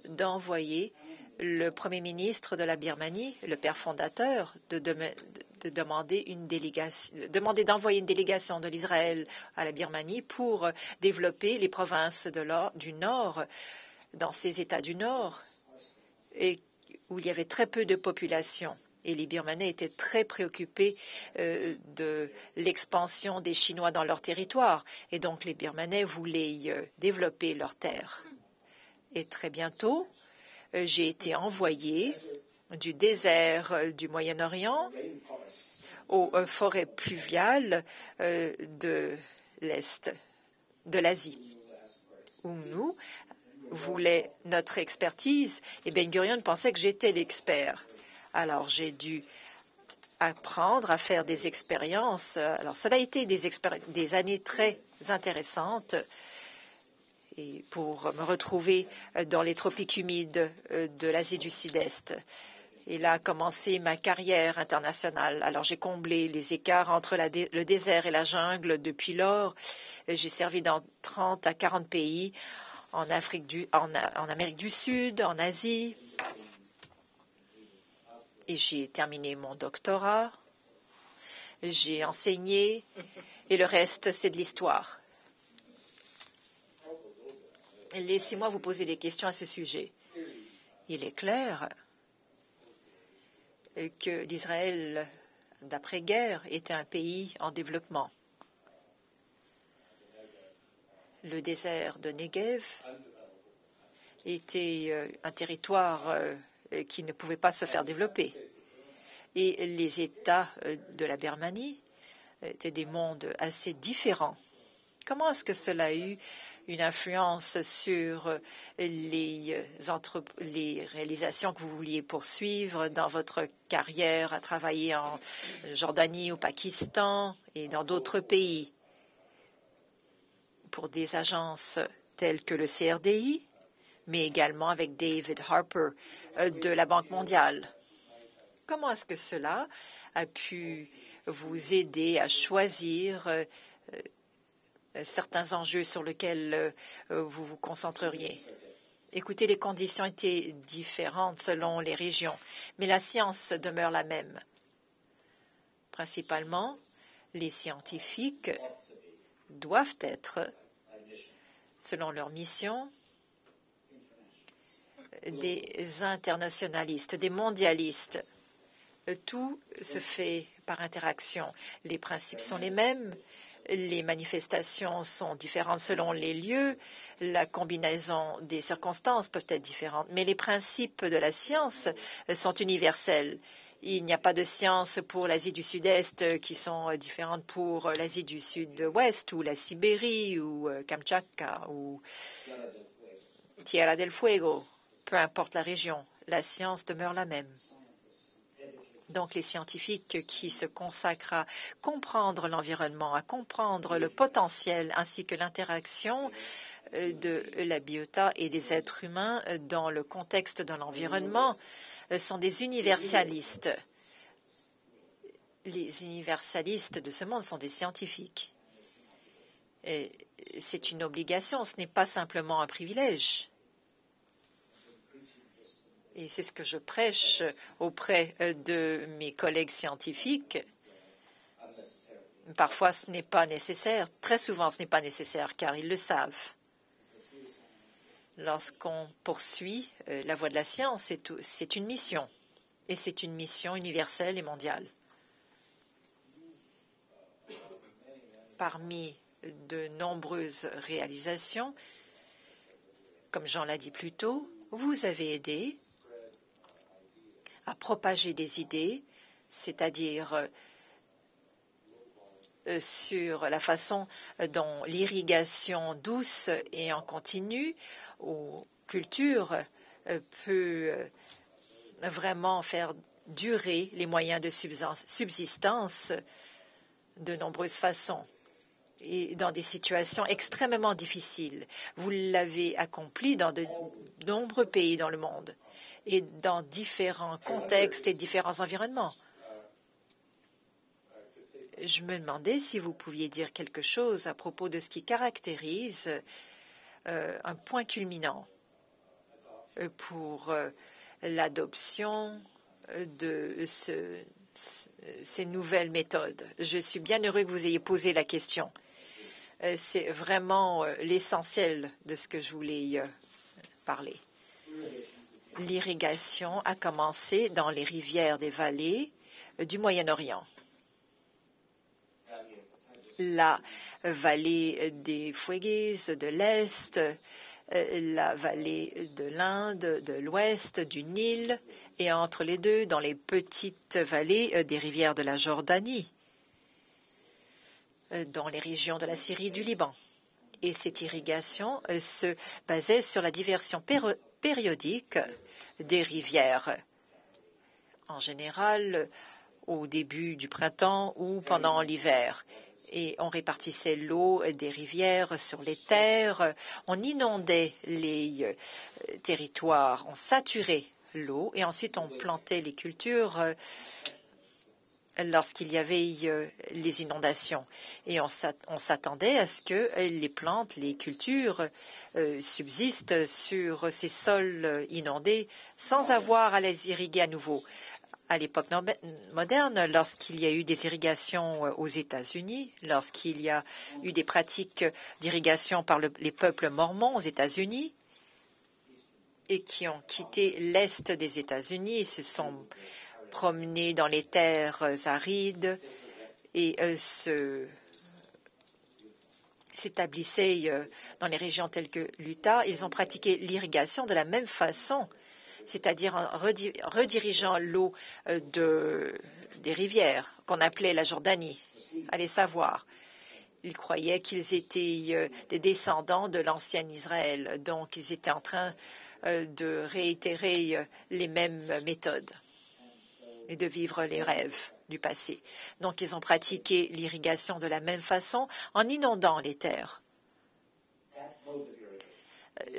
d'envoyer le Premier ministre de la Birmanie, le père fondateur, de demander d'envoyer une délégation de l'Israël à la Birmanie pour développer les provinces du Nord, dans ces États du Nord, et où il y avait très peu de population. Et les Birmanais étaient très préoccupés de l'expansion des Chinois dans leur territoire. Et donc, les Birmanais voulaient développer leurs terres. Et très bientôt, j'ai été envoyé du désert du Moyen-Orient aux forêts pluviales de l'Est, de l'Asie, où nous voulait notre expertise, et Ben Gurion pensait que j'étais l'expert. Alors, j'ai dû apprendre à faire des expériences. Alors, cela a été des années très intéressantes et pour me retrouver dans les tropiques humides de l'Asie du Sud-Est. Et là a commencé ma carrière internationale. Alors, j'ai comblé les écarts entre le désert et la jungle depuis lors. J'ai servi dans 30 à 40 pays en Amérique du Sud, en Asie. Et j'ai terminé mon doctorat. J'ai enseigné. Et le reste, c'est de l'histoire. Laissez-moi vous poser des questions à ce sujet. Il est clair que l'Israël d'après-guerre était un pays en développement. Le désert de Negev était un territoire qui ne pouvait pas se faire développer. Et les États de la Birmanie étaient des mondes assez différents. Comment est-ce que cela a eu une influence sur les réalisations que vous vouliez poursuivre dans votre carrière à travailler en Jordanie, au Pakistan et dans d'autres pays pour des agences telles que le CRDI, mais également avec David Harper de la Banque mondiale? Comment est-ce que cela a pu vous aider à choisir certains enjeux sur lesquels vous vous concentreriez? Écoutez, les conditions étaient différentes selon les régions, mais la science demeure la même. Principalement, les scientifiques doivent être, selon leur mission, des internationalistes, des mondialistes. Tout se fait par interaction. Les principes sont les mêmes. Les manifestations sont différentes selon les lieux, la combinaison des circonstances peut être différente, mais les principes de la science sont universels. Il n'y a pas de sciences pour l'Asie du Sud-Est qui sont différentes pour l'Asie du Sud-Ouest ou la Sibérie ou Kamtchatka ou Tierra del Fuego. Peu importe la région, la science demeure la même. Donc, les scientifiques qui se consacrent à comprendre l'environnement, à comprendre le potentiel ainsi que l'interaction de la biota et des êtres humains dans le contexte de l'environnement sont des universalistes. Les universalistes de ce monde sont des scientifiques. C'est une obligation, ce n'est pas simplement un privilège. Et c'est ce que je prêche auprès de mes collègues scientifiques. Parfois, ce n'est pas nécessaire. Très souvent, ce n'est pas nécessaire, car ils le savent. Lorsqu'on poursuit la voie de la science, c'est une mission. Et c'est une mission universelle et mondiale. Parmi de nombreuses réalisations, comme Jean l'a dit plus tôt, vous avez aidé à propager des idées, c'est-à-dire sur la façon dont l'irrigation douce et en continu aux cultures peut vraiment faire durer les moyens de subsistance de nombreuses façons et dans des situations extrêmement difficiles. Vous l'avez accompli dans de nombreux pays dans le monde et dans différents contextes et différents environnements. Je me demandais si vous pouviez dire quelque chose à propos de ce qui caractérise un point culminant pour l'adoption de ce ces nouvelles méthodes. Je suis bien heureux que vous ayez posé la question. C'est vraiment l'essentiel de ce que je voulais parler. L'irrigation a commencé dans les rivières des vallées du Moyen-Orient. La vallée des Fuegues de l'Est, la vallée de l'Inde, de l'Ouest, du Nil, et entre les deux, dans les petites vallées des rivières de la Jordanie, dans les régions de la Syrie et du Liban. Et cette irrigation se basait sur la diversion périodique des rivières, en général au début du printemps ou pendant l'hiver. Et on répartissait l'eau des rivières sur les terres, on inondait les territoires, on saturait l'eau et ensuite on plantait les cultures lorsqu'il y avait les inondations. Et on s'attendait à ce que les plantes, les cultures subsistent sur ces sols inondés sans avoir à les irriguer à nouveau. À l'époque moderne, lorsqu'il y a eu des irrigations aux États-Unis, lorsqu'il y a eu des pratiques d'irrigation par les peuples mormons aux États-Unis et qui ont quitté l'Est des États-Unis et se sont promenés dans les terres arides et s'établissaient dans les régions telles que l'Utah, ils ont pratiqué l'irrigation de la même façon, c'est-à-dire en redirigeant l'eau des rivières qu'on appelait la Jordanie. Allez savoir. Ils croyaient qu'ils étaient des descendants de l'ancien Israël, donc ils étaient en train de réitérer les mêmes méthodes et de vivre les rêves du passé. Donc ils ont pratiqué l'irrigation de la même façon en inondant les terres.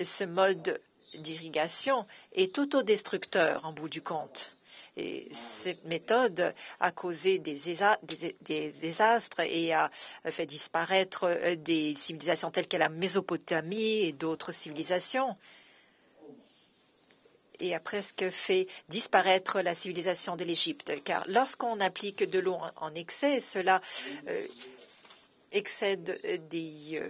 Ce mode d'irrigation est autodestructeur en bout du compte. Et cette méthode a causé des désastres et a fait disparaître des civilisations telles que la Mésopotamie et d'autres civilisations. Et a presque fait disparaître la civilisation de l'Égypte. Car lorsqu'on applique de l'eau en excès, cela excède des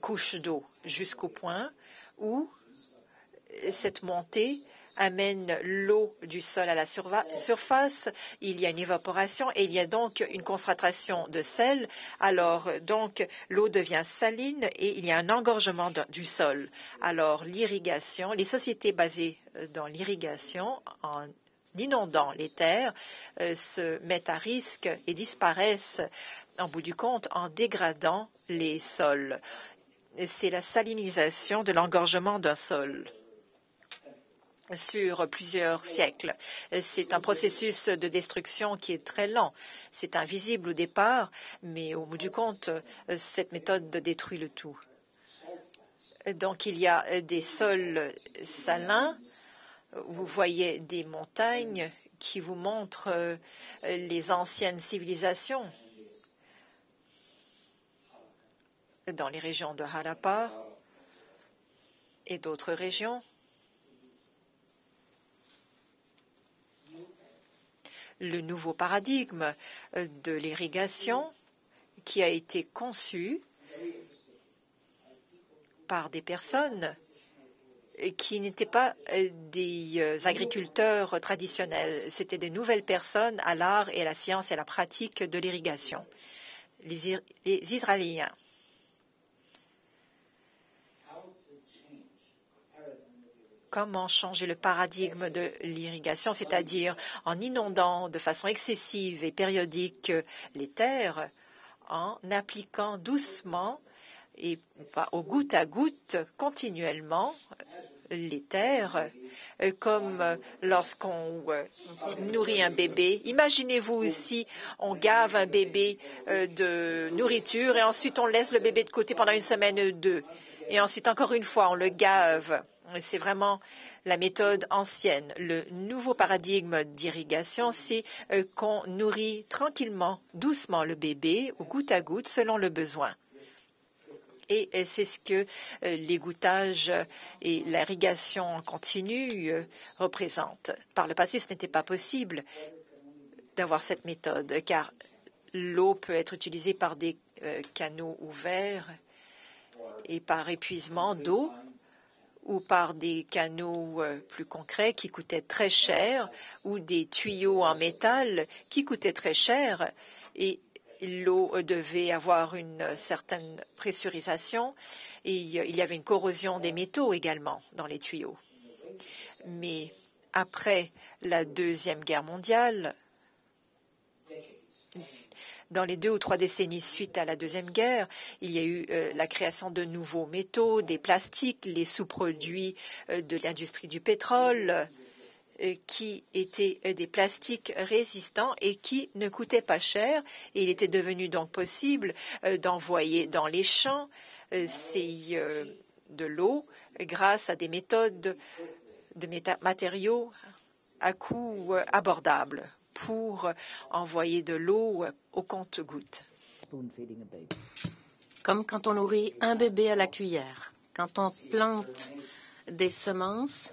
couches d'eau jusqu'au point où cette montée amène l'eau du sol à la surface, il y a une évaporation et il y a donc une concentration de sel. Alors, donc, l'eau devient saline et il y a un engorgement du sol. Alors, l'irrigation, les sociétés basées dans l'irrigation, en inondant les terres, se mettent à risque et disparaissent, en bout du compte, en dégradant les sols. C'est la salinisation de l'engorgement d'un sol sur plusieurs siècles. C'est un processus de destruction qui est très lent. C'est invisible au départ, mais au bout du compte, cette méthode détruit le tout. Donc, il y a des sols salins. Vous voyez des montagnes qui vous montrent les anciennes civilisations dans les régions de Harappa et d'autres régions. Le nouveau paradigme de l'irrigation qui a été conçu par des personnes qui n'étaient pas des agriculteurs traditionnels. C'était des nouvelles personnes à l'art et à la science et à la pratique de l'irrigation. Les Israéliens. Comment changer le paradigme de l'irrigation, c'est-à-dire en inondant de façon excessive et périodique les terres, en appliquant doucement et pas au goutte à goutte continuellement les terres, comme lorsqu'on nourrit un bébé. Imaginez-vous aussi, on gave un bébé de nourriture et ensuite on laisse le bébé de côté pendant une semaine ou deux. Et ensuite, encore une fois, on le gave. C'est vraiment la méthode ancienne. Le nouveau paradigme d'irrigation, c'est qu'on nourrit tranquillement, doucement le bébé, au goutte à goutte, selon le besoin. Et c'est ce que l'égouttage et l'irrigation en continu représentent. Par le passé, ce n'était pas possible. d'avoir cette méthode, car l'eau peut être utilisée par des canaux ouverts et par épuisement d'eau ou par des canaux plus concrets qui coûtaient très cher ou des tuyaux en métal qui coûtaient très cher et l'eau devait avoir une certaine pressurisation et il y avait une corrosion des métaux également dans les tuyaux. Mais après la Deuxième Guerre mondiale, dans les 2 ou 3 décennies suite à la Deuxième Guerre, il y a eu la création de nouveaux métaux, des plastiques, les sous-produits de l'industrie du pétrole, qui étaient des plastiques résistants et qui ne coûtaient pas cher. Et il était devenu donc possible d'envoyer dans les champs de l'eau grâce à des méthodes de matériaux à coût abordable pour envoyer de l'eau au compte-gouttes. Comme quand on nourrit un bébé à la cuillère. Quand on plante des semences,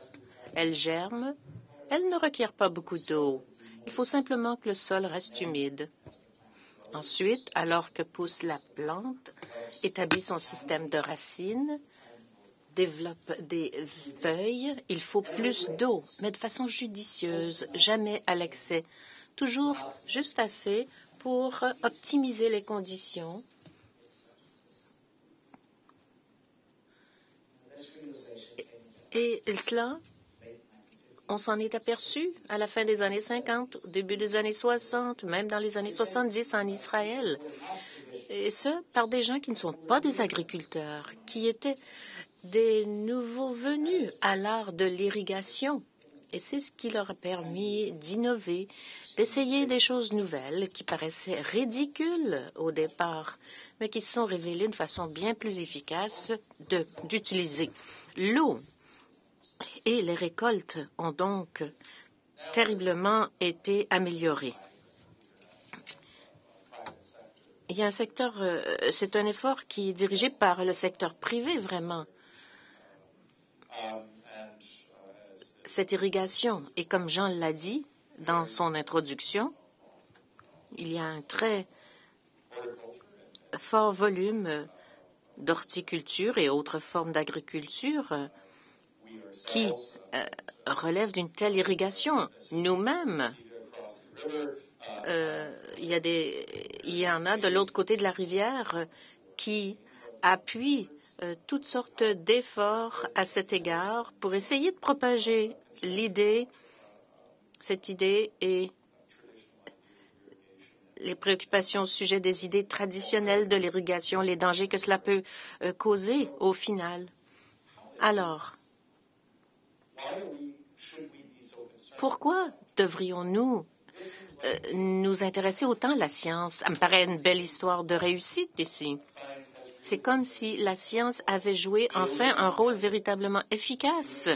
elles germent. Elles ne requièrent pas beaucoup d'eau. Il faut simplement que le sol reste humide. Ensuite, alors que pousse la plante, établit son système de racines, développe des feuilles, il faut plus d'eau, mais de façon judicieuse, jamais à l'excès. Toujours juste assez pour optimiser les conditions. Et cela, on s'en est aperçu à la fin des années 50, au début des années 60, même dans les années 70 en Israël. Et ce, par des gens qui ne sont pas des agriculteurs, qui étaient des nouveaux venus à l'art de l'irrigation. Et c'est ce qui leur a permis d'innover, d'essayer des choses nouvelles qui paraissaient ridicules au départ, mais qui se sont révélées d'une façon bien plus efficace d'utiliser l'eau. Et les récoltes ont donc terriblement été améliorées. Il y a un secteur, c'est un effort qui est dirigé par le secteur privé, vraiment. Cette irrigation, et comme Jean l'a dit dans son introduction, il y a un très fort volume d'horticulture et autres formes d'agriculture qui relèvent d'une telle irrigation. Nous-mêmes, il y en a de l'autre côté de la rivière qui appuient toutes sortes d'efforts à cet égard pour essayer de propager cette idée et les préoccupations au sujet des idées traditionnelles de l'irrigation, les dangers que cela peut causer au final. Alors, pourquoi devrions-nous nous intéresser autant à la science? Ça me paraît une belle histoire de réussite ici. C'est comme si la science avait joué enfin un rôle véritablement efficace,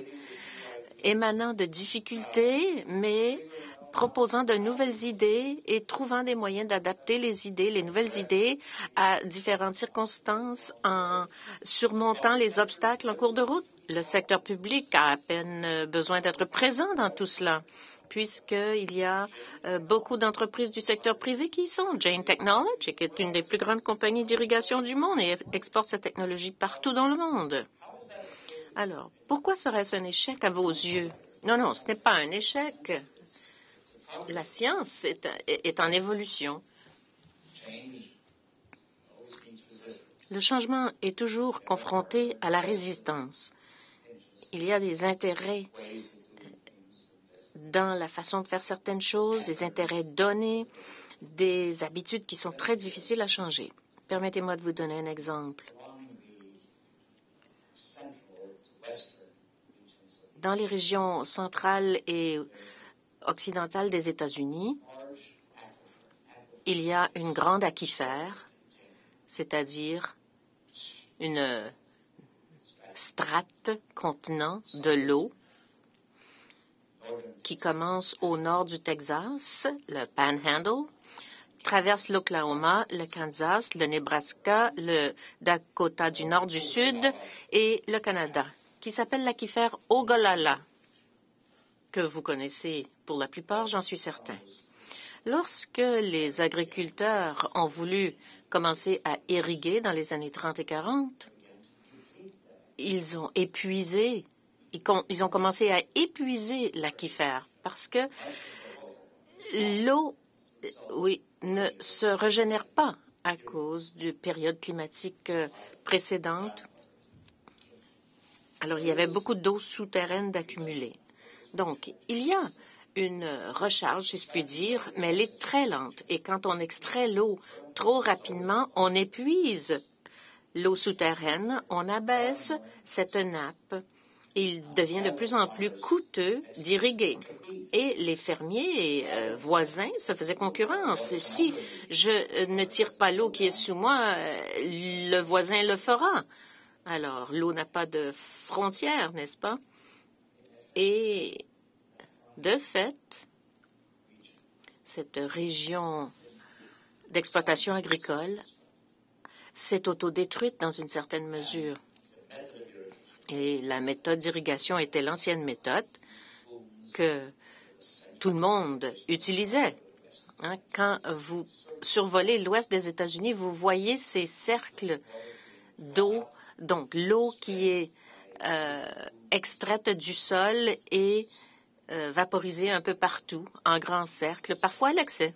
émanant de difficultés, mais proposant de nouvelles idées et trouvant des moyens d'adapter les nouvelles idées à différentes circonstances en surmontant les obstacles en cours de route. Le secteur public a à peine besoin d'être présent dans tout cela, puisqu'il y a beaucoup d'entreprises du secteur privé qui y sont. Jane Technology, qui est une des plus grandes compagnies d'irrigation du monde et exporte sa technologie partout dans le monde. Alors, pourquoi serait-ce un échec à vos yeux? Non, ce n'est pas un échec. La science est en évolution. Le changement est toujours confronté à la résistance. Il y a des intérêts dans la façon de faire certaines choses, des intérêts donnés, des habitudes qui sont très difficiles à changer. Permettez-moi de vous donner un exemple. Dans les régions centrales et occidentales des États-Unis, il y a une grande aquifère, c'est-à-dire une strate contenant de l'eau qui commence au nord du Texas, le Panhandle, traverse l'Oklahoma, le Kansas, le Nebraska, le Dakota du nord du sud et le Canada, qui s'appelle l'aquifère Ogallala, que vous connaissez pour la plupart, j'en suis certain. Lorsque les agriculteurs ont voulu commencer à irriguer dans les années 30 et 40, ils ont commencé à épuiser l'aquifère parce que l'eau, ne se régénère pas à cause de périodes climatiques précédentes. Alors, il y avait beaucoup d'eau souterraine d'accumuler. Donc, il y a une recharge, si je puis dire, mais elle est très lente. Et quand on extrait l'eau trop rapidement, on épuise l'eau souterraine, on abaisse cette nappe. Il devient de plus en plus coûteux d'irriguer. Et les fermiers voisins se faisaient concurrence. Si je ne tire pas l'eau qui est sous moi, le voisin le fera. Alors, l'eau n'a pas de frontières, n'est-ce pas? Et de fait, cette région d'exploitation agricole s'est autodétruite dans une certaine mesure. Et la méthode d'irrigation était l'ancienne méthode que tout le monde utilisait. Quand vous survolez l'ouest des États-Unis, vous voyez ces cercles d'eau, donc l'eau qui est extraite du sol et vaporisée un peu partout, en grands cercles, parfois à l'excès.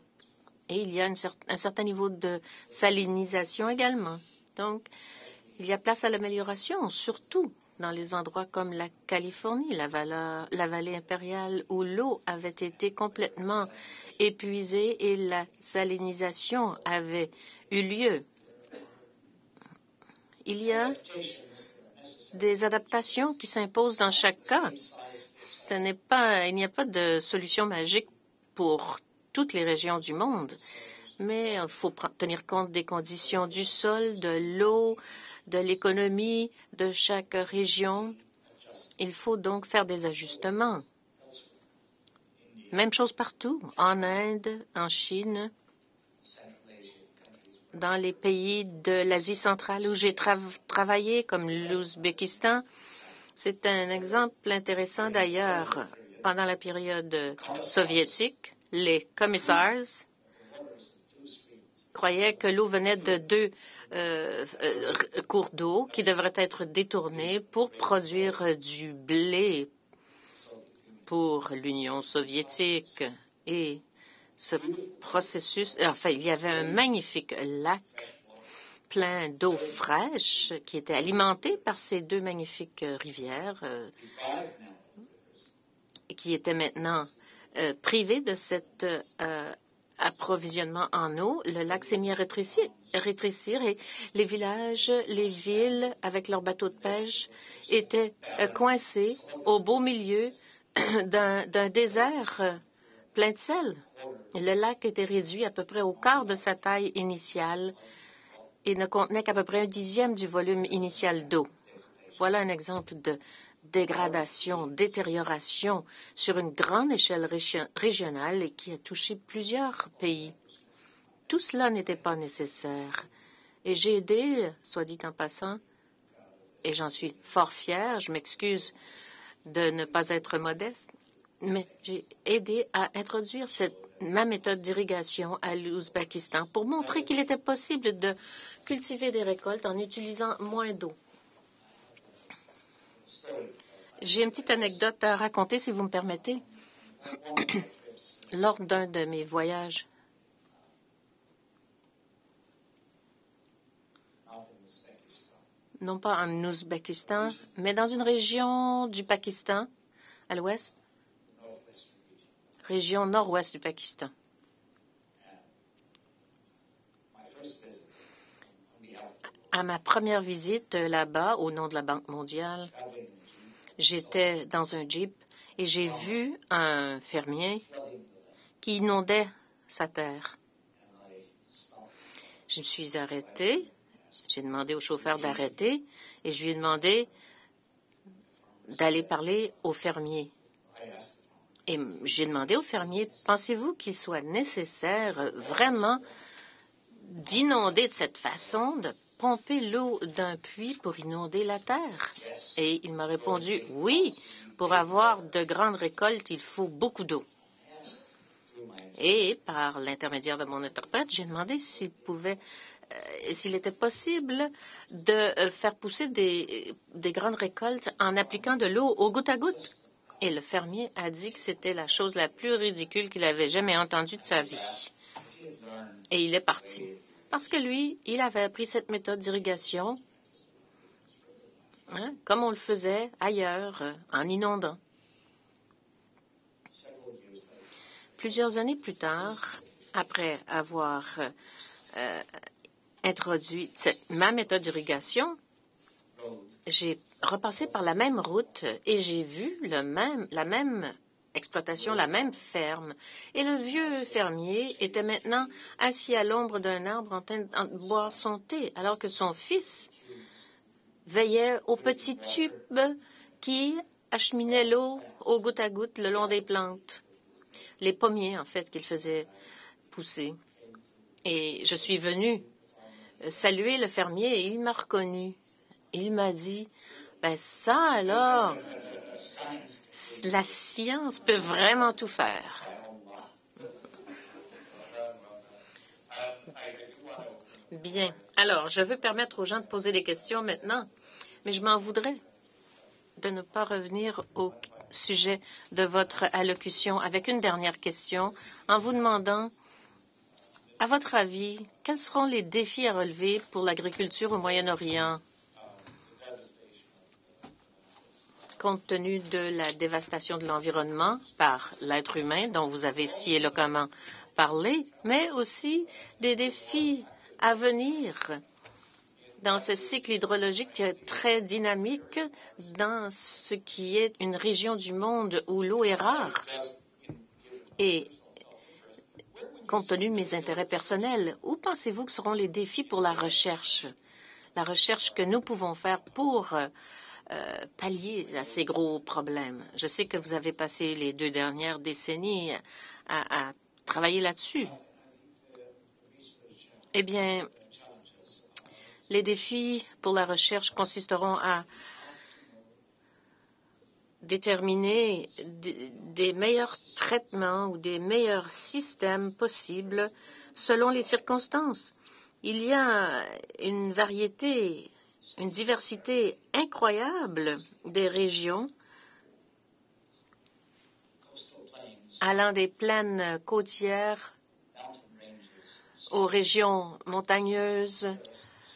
Et il y a un certain niveau de salinisation également. Donc, il y a place à l'amélioration, surtout dans les endroits comme la Californie, la vallée impériale, où l'eau avait été complètement épuisée et la salinisation avait eu lieu. Il y a des adaptations qui s'imposent dans chaque cas. Il n'y a pas de solution magique pour toutes les régions du monde, mais il faut tenir compte des conditions du sol, de l'eau, de l'économie de chaque région. Il faut donc faire des ajustements. Même chose partout, en Inde, en Chine, dans les pays de l'Asie centrale où j'ai travaillé, comme l'Ouzbékistan. C'est un exemple intéressant d'ailleurs. Pendant la période soviétique, les commissaires croyaient que l'eau venait de deux cours d'eau qui devraient être détournés pour produire du blé pour l'Union soviétique. Et ce processus, il y avait un magnifique lac plein d'eau fraîche qui était alimenté par ces deux magnifiques rivières qui étaient maintenant privé de cet approvisionnement en eau. Le lac s'est mis à rétrécir et les villages, les villes, avec leurs bateaux de pêche, étaient coincés au beau milieu d'un désert plein de sel. Le lac était réduit à peu près au quart de sa taille initiale et ne contenait qu'à peu près 1/10 du volume initial d'eau. Voilà un exemple de dégradation, détérioration sur une grande échelle régionale et qui a touché plusieurs pays. Tout cela n'était pas nécessaire. Et j'ai aidé, soit dit en passant, et j'en suis fort fière, je m'excuse de ne pas être modeste, mais j'ai aidé à introduire ma méthode d'irrigation à l'Ouzbékistan pour montrer qu'il était possible de cultiver des récoltes en utilisant moins d'eau. J'ai une petite anecdote à raconter, si vous me permettez. Lors d'un de mes voyages, non pas en Ouzbékistan, mais dans une région du Pakistan, à l'ouest, région nord-ouest du Pakistan. À ma première visite là-bas, au nom de la Banque mondiale, j'étais dans un jeep et j'ai vu un fermier qui inondait sa terre. Je me suis arrêtée, j'ai demandé au chauffeur d'arrêter et je lui ai demandé d'aller parler au fermier. Et j'ai demandé au fermier, pensez-vous qu'il soit nécessaire vraiment d'inonder de cette façon, de pomper l'eau d'un puits pour inonder la terre? Et il m'a répondu, oui, pour avoir de grandes récoltes, il faut beaucoup d'eau. Et par l'intermédiaire de mon interprète, j'ai demandé s'il était possible de faire pousser des grandes récoltes en appliquant de l'eau au goutte à goutte. Et le fermier a dit que c'était la chose la plus ridicule qu'il avait jamais entendue de sa vie. Et il est parti. Parce que lui, il avait appris cette méthode d'irrigation, comme on le faisait ailleurs, en inondant. Plusieurs années plus tard, après avoir introduit ma méthode d'irrigation, j'ai repassé par la même route et j'ai vu la même exploitation, la même ferme. Et le vieux fermier était maintenant assis à l'ombre d'un arbre en train de boire son thé, alors que son fils veillait au petit tube qui acheminait l'eau au goutte à goutte le long des plantes. Les pommiers, en fait, qu'il faisait pousser. Et je suis venue saluer le fermier et il m'a reconnu. Il m'a dit, ben ça alors, la science peut vraiment tout faire. Bien. Alors, je veux permettre aux gens de poser des questions maintenant, mais je m'en voudrais de ne pas revenir au sujet de votre allocution avec une dernière question en vous demandant, à votre avis, quels seront les défis à relever pour l'agriculture au Moyen-Orient, compte tenu de la dévastation de l'environnement par l'être humain dont vous avez si éloquemment parlé, mais aussi des défis à venir dans ce cycle hydrologique qui est très dynamique dans ce qui est une région du monde où l'eau est rare. Et compte tenu de mes intérêts personnels, où pensez-vous que seront les défis pour la recherche que nous pouvons faire pour pallier à ces gros problèmes? Je sais que vous avez passé les 2 dernières décennies à travailler là-dessus. Eh bien, les défis pour la recherche consisteront à déterminer des meilleurs traitements ou des meilleurs systèmes possibles selon les circonstances. Il y a une variété, une diversité incroyable des régions, allant des plaines côtières aux régions montagneuses,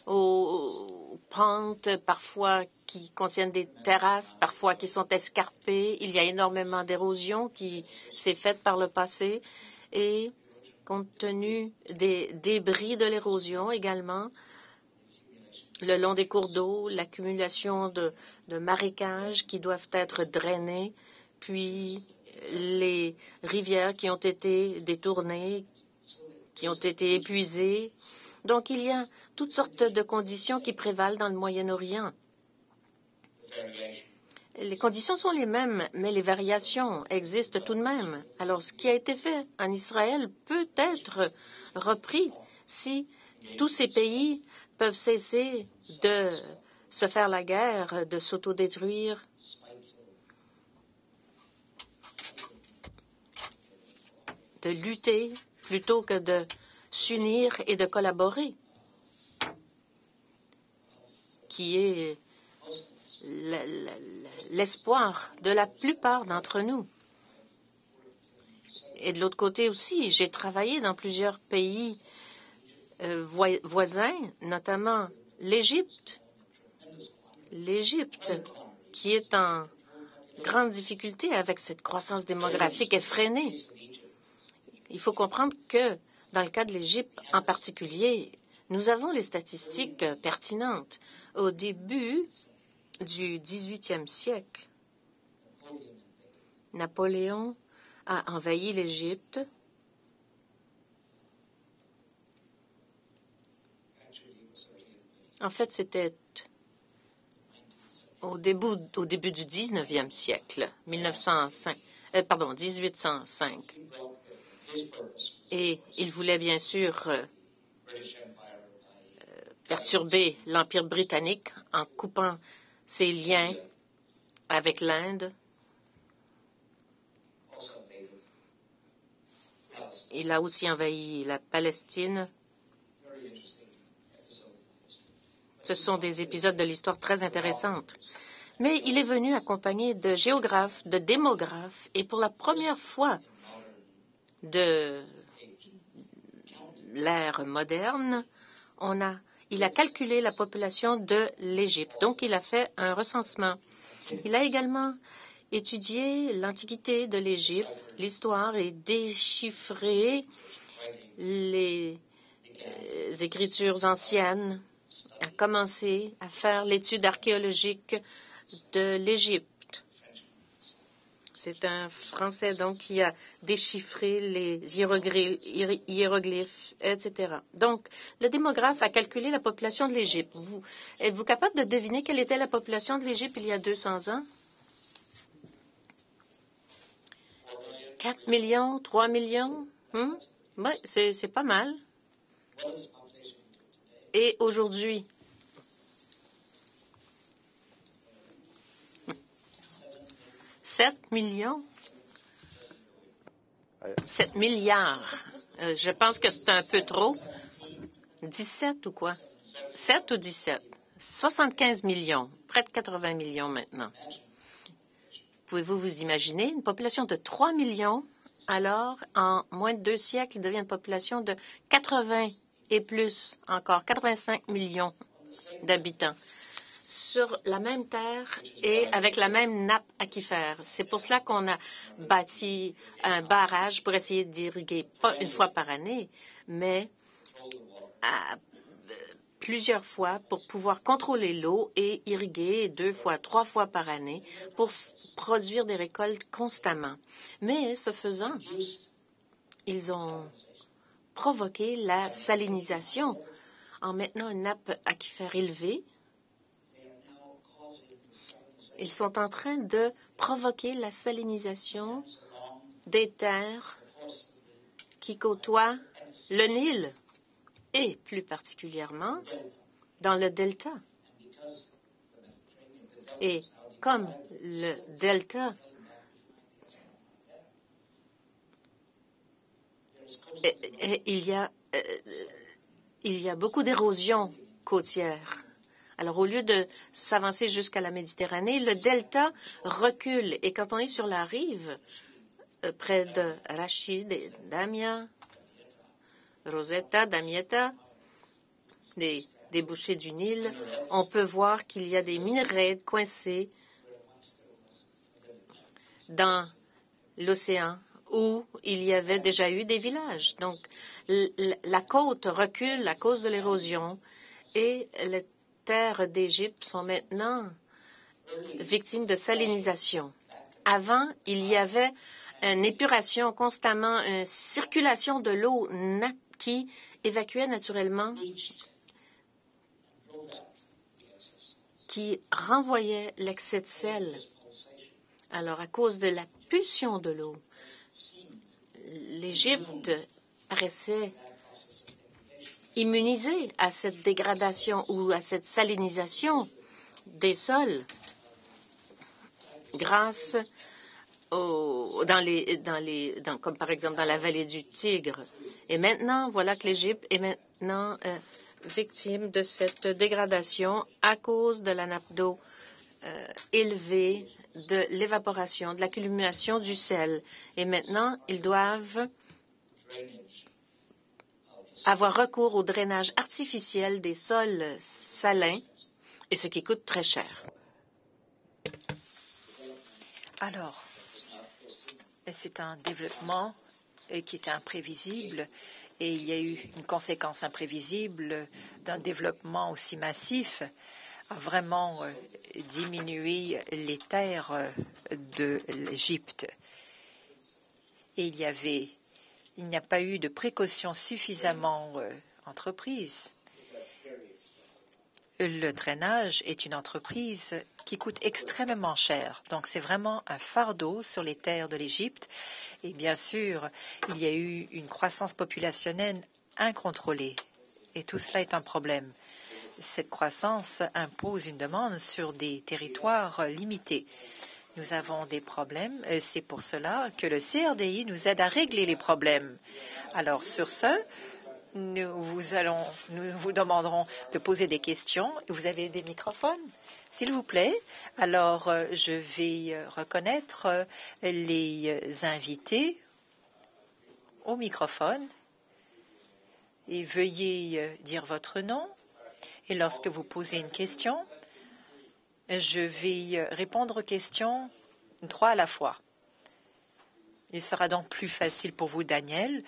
aux pentes parfois qui contiennent des terrasses, parfois qui sont escarpées. Il y a énormément d'érosion qui s'est faite par le passé et compte tenu des débris de l'érosion également, le long des cours d'eau, l'accumulation de marécages qui doivent être drainés, puis les rivières qui ont été détournées, qui ont été épuisées. Donc, il y a toutes sortes de conditions qui prévalent dans le Moyen-Orient. Les conditions sont les mêmes, mais les variations existent tout de même. Alors, ce qui a été fait en Israël peut être repris si tous ces pays peuvent cesser de se faire la guerre, de s'autodétruire, de lutter plutôt que de s'unir et de collaborer, qui est l'espoir de la plupart d'entre nous. Et de l'autre côté aussi, j'ai travaillé dans plusieurs pays voisins, notamment l'Égypte. L'Égypte, qui est en grande difficulté avec cette croissance démographique effrénée. Il faut comprendre que, dans le cas de l'Égypte en particulier, nous avons les statistiques pertinentes. Au début du XVIIIe siècle, Napoléon a envahi l'Égypte. En fait, c'était au début du 19e siècle, 1805. Et il voulait bien sûr perturber l'Empire britannique en coupant ses liens avec l'Inde. Il a aussi envahi la Palestine. Ce sont des épisodes de l'histoire très intéressantes. Mais il est venu accompagné de géographes, de démographes, et pour la première fois de l'ère moderne, il a calculé la population de l'Égypte. Donc, il a fait un recensement. Il a également étudié l'Antiquité de l'Égypte, l'histoire, et déchiffré les écritures anciennes, a commencé à faire l'étude archéologique de l'Égypte. C'est un Français, donc, qui a déchiffré les hiéroglyphes, etc. Donc, le démographe a calculé la population de l'Égypte. Êtes-vous capable de deviner quelle était la population de l'Égypte il y a 200 ans? 4 millions, 3 millions? Oui, c'est pas mal. Et aujourd'hui? 7 millions? 7 milliards. Je pense que c'est un peu trop. 17 ou quoi? 7 ou 17? 75 millions. Près de 80 millions maintenant. Pouvez-vous vous imaginer une population de 3 millions, alors en moins de 2 siècles, il devient une population de 80 et plus, encore 85 millions d'habitants sur la même terre et avec la même nappe aquifère. C'est pour cela qu'on a bâti un barrage pour essayer d'irriguer, pas une fois par année, mais plusieurs fois pour pouvoir contrôler l'eau et irriguer 2 fois, 3 fois par année pour produire des récoltes constamment. Mais ce faisant, ils ont provoqué la salinisation en maintenant une nappe aquifère élevée. Ils sont en train de provoquer la salinisation des terres qui côtoient le Nil et plus particulièrement dans le delta. Et comme le delta il y a beaucoup d'érosion côtière. Alors, au lieu de s'avancer jusqu'à la Méditerranée, le delta recule. Et quand on est sur la rive, près de Rachid et Damia, Rosetta, Damietta, des débouchés du Nil, on peut voir qu'il y a des minerais coincés dans l'océan où il y avait déjà eu des villages. Donc, la côte recule à cause de l'érosion et les terres d'Égypte sont maintenant victimes de salinisation. Avant, il y avait une épuration constamment, une circulation de l'eau qui évacuait naturellement, qui renvoyait l'excès de sel. Alors, à cause de la pulsion de l'eau, l'Égypte paraissait immunisée à cette dégradation ou à cette salinisation des sols grâce comme par exemple dans la vallée du Tigre. Et maintenant, voilà que l'Égypte est maintenant victime de cette dégradation à cause de la nappe d'eau élevée, de l'évaporation, de l'accumulation du sel. Et maintenant, ils doivent avoir recours au drainage artificiel des sols salins, et ce qui coûte très cher. Alors, c'est un développement qui était imprévisible et il y a eu une conséquence imprévisible d'un développement aussi massif a vraiment diminué les terres de l'Égypte. Et il n'y a pas eu de précautions suffisamment entreprises. Le drainage est une entreprise qui coûte extrêmement cher. Donc, c'est vraiment un fardeau sur les terres de l'Égypte. Et bien sûr, il y a eu une croissance populationnelle incontrôlée. Et tout cela est un problème. Cette croissance impose une demande sur des territoires limités. Nous avons des problèmes. C'est pour cela que le CRDI nous aide à régler les problèmes. Alors, sur ce, nous vous demanderons de poser des questions. Vous avez des microphones, s'il vous plaît. Alors, je vais reconnaître les invités au microphone et veuillez dire votre nom. Et lorsque vous posez une question, je vais répondre aux questions 3 à la fois. Il sera donc plus facile pour vous, Daniel,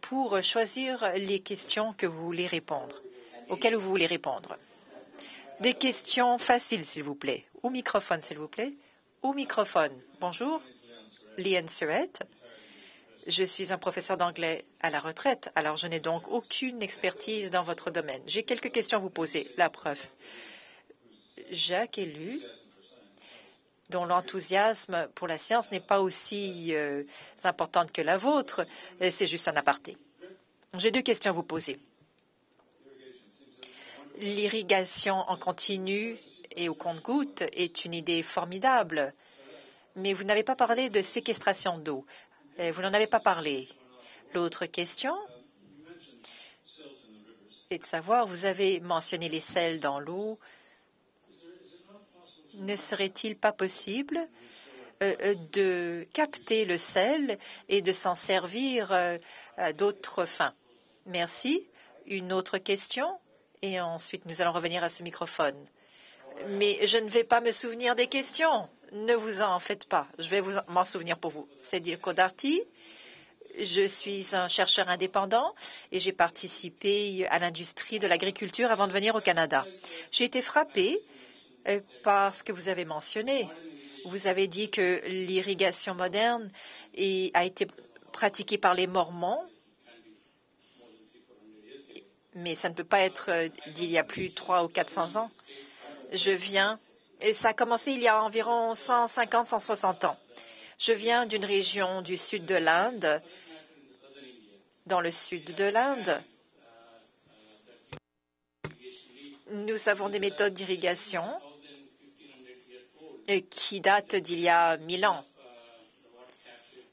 pour choisir les questions que vous voulez répondre, auxquelles vous voulez répondre. Des questions faciles, s'il vous plaît. Au microphone, s'il vous plaît. Au microphone. Bonjour. Liane Surette. Je suis un professeur d'anglais à la retraite, alors je n'ai donc aucune expertise dans votre domaine. J'ai quelques questions à vous poser. La preuve. Jacques Élu, dont l'enthousiasme pour la science n'est pas aussi importante que la vôtre. C'est juste un aparté. J'ai 2 questions à vous poser. L'irrigation en continu et au compte-gouttes est une idée formidable, mais vous n'avez pas parlé de séquestration d'eau. Vous n'en avez pas parlé. L'autre question est de savoir, vous avez mentionné les sels dans l'eau. Ne serait-il pas possible de capter le sel et de s'en servir à d'autres fins? Merci. Une autre question? Et ensuite, nous allons revenir à ce microphone. Mais je ne vais pas me souvenir des questions. Ne vous en faites pas. Je vais m'en souvenir pour vous. C'est Dirk Darty. Je suis un chercheur indépendant et j'ai participé à l'industrie de l'agriculture avant de venir au Canada. J'ai été frappée par ce que vous avez mentionné. Vous avez dit que l'irrigation moderne a été pratiquée par les Mormons, mais ça ne peut pas être d'il y a plus de 300 ou 400 ans. Et ça a commencé il y a environ 150, 160 ans. Je viens d'une région du sud de l'Inde. Dans le sud de l'Inde, nous avons des méthodes d'irrigation qui datent d'il y a 1000 ans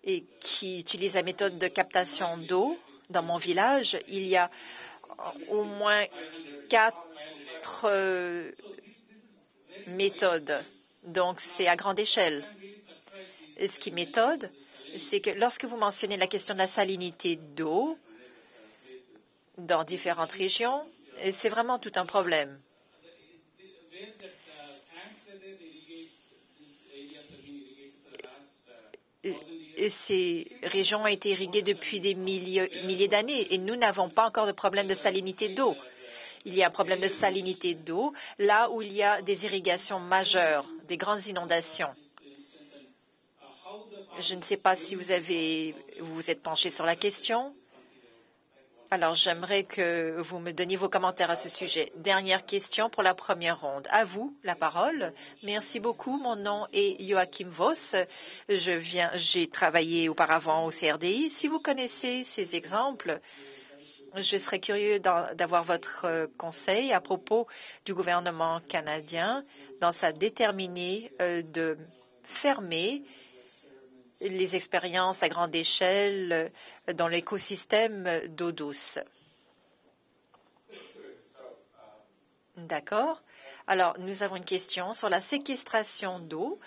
et qui utilisent la méthode de captation d'eau. Dans mon village, il y a au moins 4 méthodes. Donc, c'est à grande échelle. Ce qui m'étonne, c'est que lorsque vous mentionnez la question de la salinité d'eau dans différentes régions, c'est vraiment tout un problème. Et ces régions ont été irriguées depuis des milliers d'années et nous n'avons pas encore de problème de salinité d'eau. Il y a un problème de salinité d'eau là où il y a des irrigations majeures, des grandes inondations. Je ne sais pas si vous vous êtes penché sur la question. Alors, j'aimerais que vous me donniez vos commentaires à ce sujet. Dernière question pour la première ronde. À vous, la parole. Merci beaucoup. Mon nom est Joachim Voss. J'ai travaillé auparavant au CRDI. Si vous connaissez ces exemples, je serais curieux d'avoir votre conseil à propos du gouvernement canadien dans sa déterminée de fermer les expériences à grande échelle dans l'écosystème d'eau douce. D'accord. Alors, nous avons une question sur la séquestration d'eau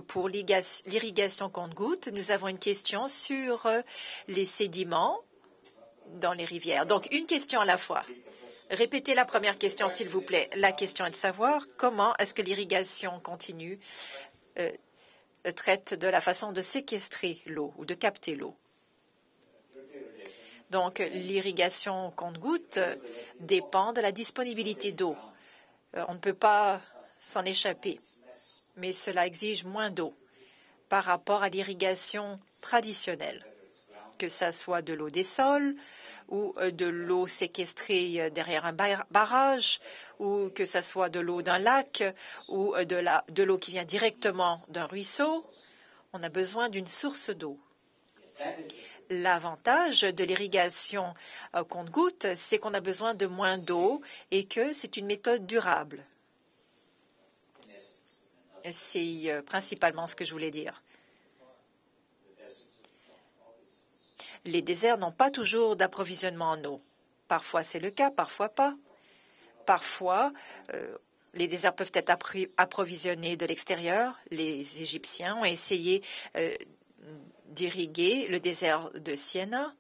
pour l'irrigation compte-gouttes. Nous avons une question sur les sédiments dans les rivières. Donc, une question à la fois. Répétez la première question, s'il vous plaît. La question est de savoir comment est-ce que l'irrigation continue traite de la façon de séquestrer l'eau ou de capter l'eau. Donc, l'irrigation compte-gouttes dépend de la disponibilité d'eau. On ne peut pas s'en échapper, mais cela exige moins d'eau par rapport à l'irrigation traditionnelle, que ce soit de l'eau des sols ou de l'eau séquestrée derrière un barrage, ou que ce soit de l'eau d'un lac ou de l'eau qui vient directement d'un ruisseau. On a besoin d'une source d'eau. L'avantage de l'irrigation compte-gouttes, c'est qu'on a besoin de moins d'eau et que c'est une méthode durable. C'est principalement ce que je voulais dire. Les déserts n'ont pas toujours d'approvisionnement en eau. Parfois c'est le cas, parfois pas. Parfois, les déserts peuvent être approvisionnés de l'extérieur. Les Égyptiens ont essayé d'irriguer le désert de Siena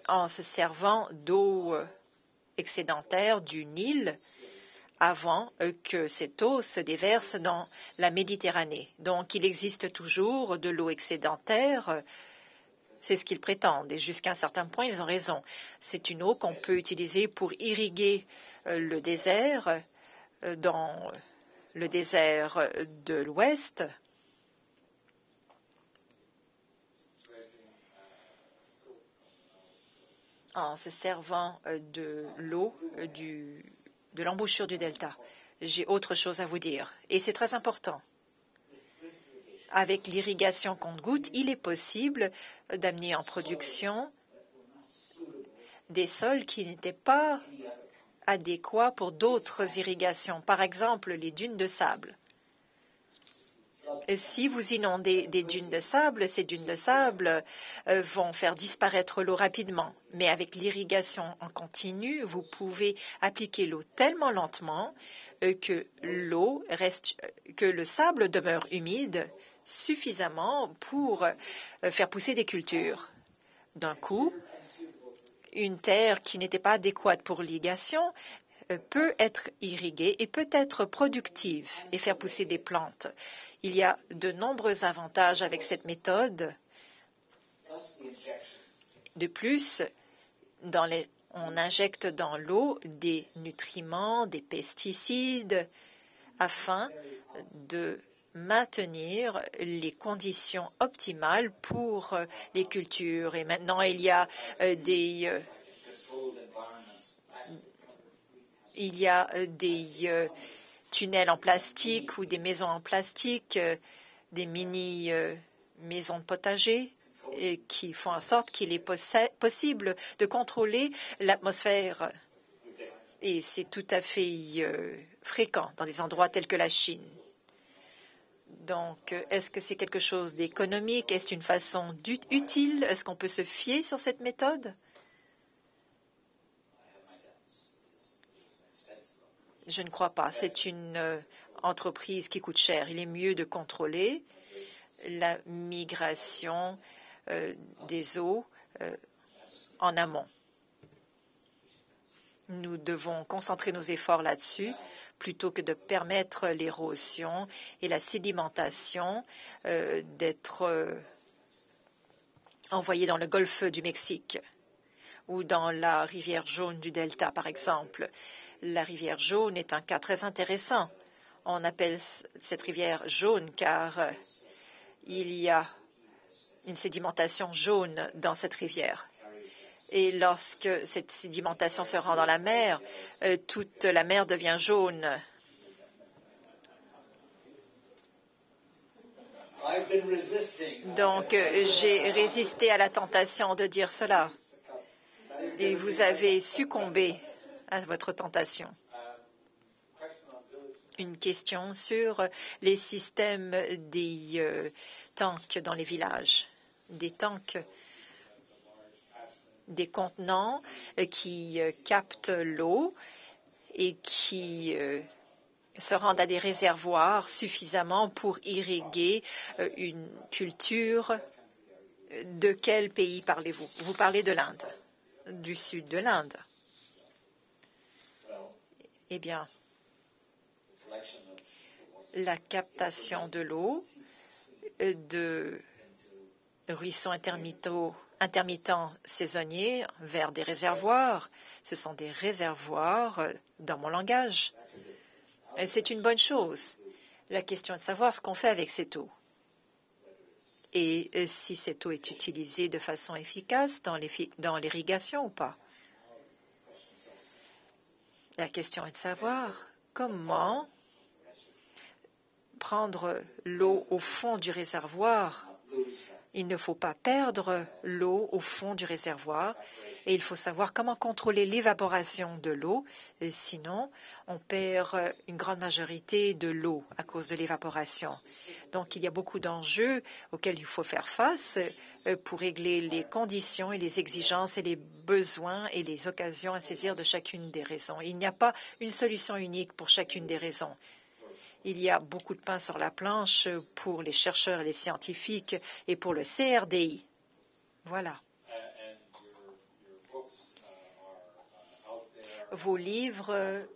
en se servant d'eau excédentaire du Nil avant que cette eau se déverse dans la Méditerranée. Donc, il existe toujours de l'eau excédentaire. C'est ce qu'ils prétendent. Et jusqu'à un certain point, ils ont raison. C'est une eau qu'on peut utiliser pour irriguer le désert dans le désert de l'Ouest. En se servant de l'eau de l'embouchure du delta. J'ai autre chose à vous dire, et c'est très important. Avec l'irrigation compte-gouttes, il est possible d'amener en production des sols qui n'étaient pas adéquats pour d'autres irrigations, par exemple les dunes de sable. Si vous inondez des dunes de sable, ces dunes de sable vont faire disparaître l'eau rapidement. Mais avec l'irrigation en continu, vous pouvez appliquer l'eau tellement lentement que le sable demeure humide suffisamment pour faire pousser des cultures. D'un coup, une terre qui n'était pas adéquate pour l'irrigation peut être irriguée et peut être productive et faire pousser des plantes. Il y a de nombreux avantages avec cette méthode. De plus, on injecte dans l'eau des nutriments, des pesticides, afin de maintenir les conditions optimales pour les cultures. Et maintenant, il y a des tunnels en plastique ou des maisons en plastique, des mini-maisons de potager qui font en sorte qu'il est possible de contrôler l'atmosphère. Et c'est tout à fait fréquent dans des endroits tels que la Chine. Donc, est-ce que c'est quelque chose d'économique? Est-ce une façon utile? Est-ce qu'on peut se fier sur cette méthode? Je ne crois pas. C'est une entreprise qui coûte cher. Il est mieux de contrôler la migration des eaux en amont. Nous devons concentrer nos efforts là-dessus plutôt que de permettre l'érosion et la sédimentation d'être envoyées dans le golfe du Mexique ou dans la rivière Jaune du Delta, par exemple. La rivière Jaune est un cas très intéressant. On appelle cette rivière jaune car il y a une sédimentation jaune dans cette rivière. Et lorsque cette sédimentation se rend dans la mer, toute la mer devient jaune. Donc, j'ai résisté à la tentation de dire cela. Et vous avez succombé à votre tentation. Une question sur les systèmes des tanks dans les villages. Des tanks, des contenants qui captent l'eau et qui se rendent à des réservoirs suffisamment pour irriguer une culture. De quel pays parlez-vous? Vous parlez de l'Inde, du sud de l'Inde. Eh bien, la captation de l'eau de ruisseaux intermittents saisonniers vers des réservoirs, ce sont des réservoirs dans mon langage. C'est une bonne chose. La question est de savoir ce qu'on fait avec cette eau et si cette eau est utilisée de façon efficace dans l'irrigation ou pas. La question est de savoir comment prendre l'eau au fond du réservoir. Il ne faut pas perdre l'eau au fond du réservoir et il faut savoir comment contrôler l'évaporation de l'eau. Sinon, on perd une grande majorité de l'eau à cause de l'évaporation. Donc, il y a beaucoup d'enjeux auxquels il faut faire face pour régler les conditions et les exigences et les besoins et les occasions à saisir de chacune des raisons. Il n'y a pas une solution unique pour chacune des raisons. Il y a beaucoup de pain sur la planche pour les chercheurs et les scientifiques et pour le CRDI. Voilà. Vos livres,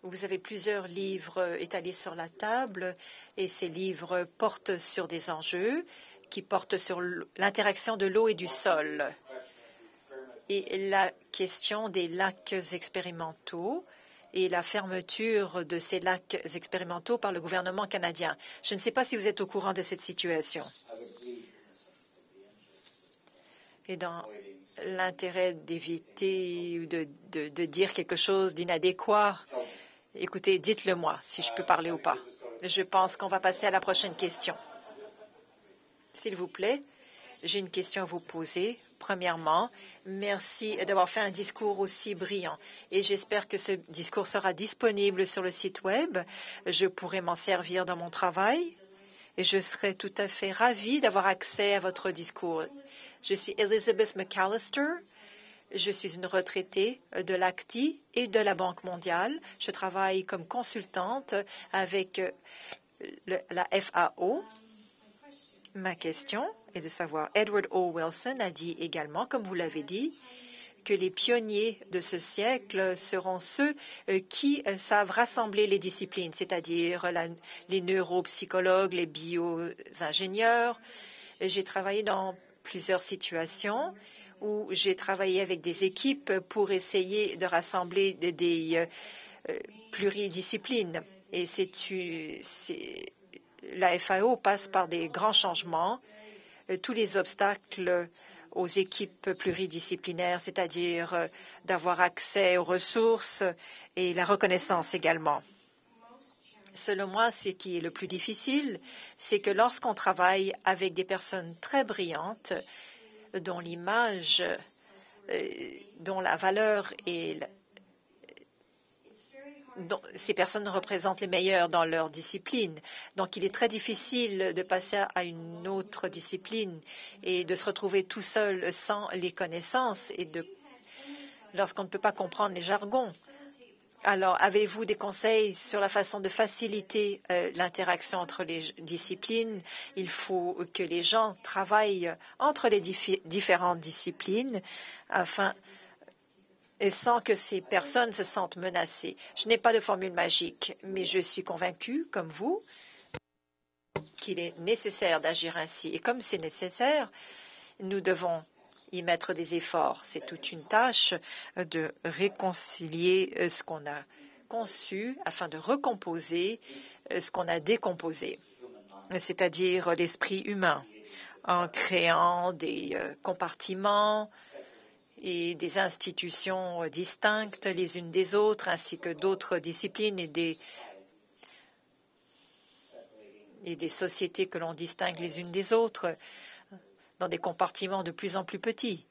vous avez plusieurs livres étalés sur la table et ces livres portent sur des enjeux qui portent sur l'interaction de l'eau et du sol et la question des lacs expérimentaux et la fermeture de ces lacs expérimentaux par le gouvernement canadien. Je ne sais pas si vous êtes au courant de cette situation. Et dans l'intérêt d'éviter ou de dire quelque chose d'inadéquat, écoutez, dites-le moi si je peux parler ou pas. Je pense qu'on va passer à la prochaine question. S'il vous plaît, j'ai une question à vous poser. Premièrement, merci d'avoir fait un discours aussi brillant et j'espère que ce discours sera disponible sur le site Web. Je pourrai m'en servir dans mon travail et je serai tout à fait ravie d'avoir accès à votre discours. Je suis Elizabeth McAllister. Je suis une retraitée de l'ACTI et de la Banque mondiale. Je travaille comme consultante avec la FAO. Ma question est de savoir, Edward O. Wilson a dit également, comme vous l'avez dit, que les pionniers de ce siècle seront ceux qui savent rassembler les disciplines, c'est-à-dire les neuropsychologues, les bioingénieurs. J'ai travaillé dans plusieurs situations où j'ai travaillé avec des équipes pour essayer de rassembler des pluridisciplines. Et la FAO passe par des grands changements. Tous les obstacles aux équipes pluridisciplinaires, c'est-à-dire d'avoir accès aux ressources et la reconnaissance également. Selon moi, ce qui est le plus difficile, c'est que lorsqu'on travaille avec des personnes très brillantes, dont l'image, dont la valeur et dont ces personnes représentent les meilleurs dans leur discipline. Donc, il est très difficile de passer à une autre discipline et de se retrouver tout seul sans les connaissances et lorsqu'on ne peut pas comprendre les jargons. Alors, avez-vous des conseils sur la façon de faciliter l'interaction entre les disciplines? Il faut que les gens travaillent entre les différentes disciplines et sans que ces personnes se sentent menacées. Je n'ai pas de formule magique, mais je suis convaincue, comme vous, qu'il est nécessaire d'agir ainsi. Et comme c'est nécessaire, nous devons y mettre des efforts. C'est toute une tâche de réconcilier ce qu'on a conçu afin de recomposer ce qu'on a décomposé, c'est-à-dire l'esprit humain, en créant des compartiments et des institutions distinctes les unes des autres, ainsi que d'autres disciplines et des sociétés que l'on distingue les unes des autres dans des compartiments de plus en plus petits.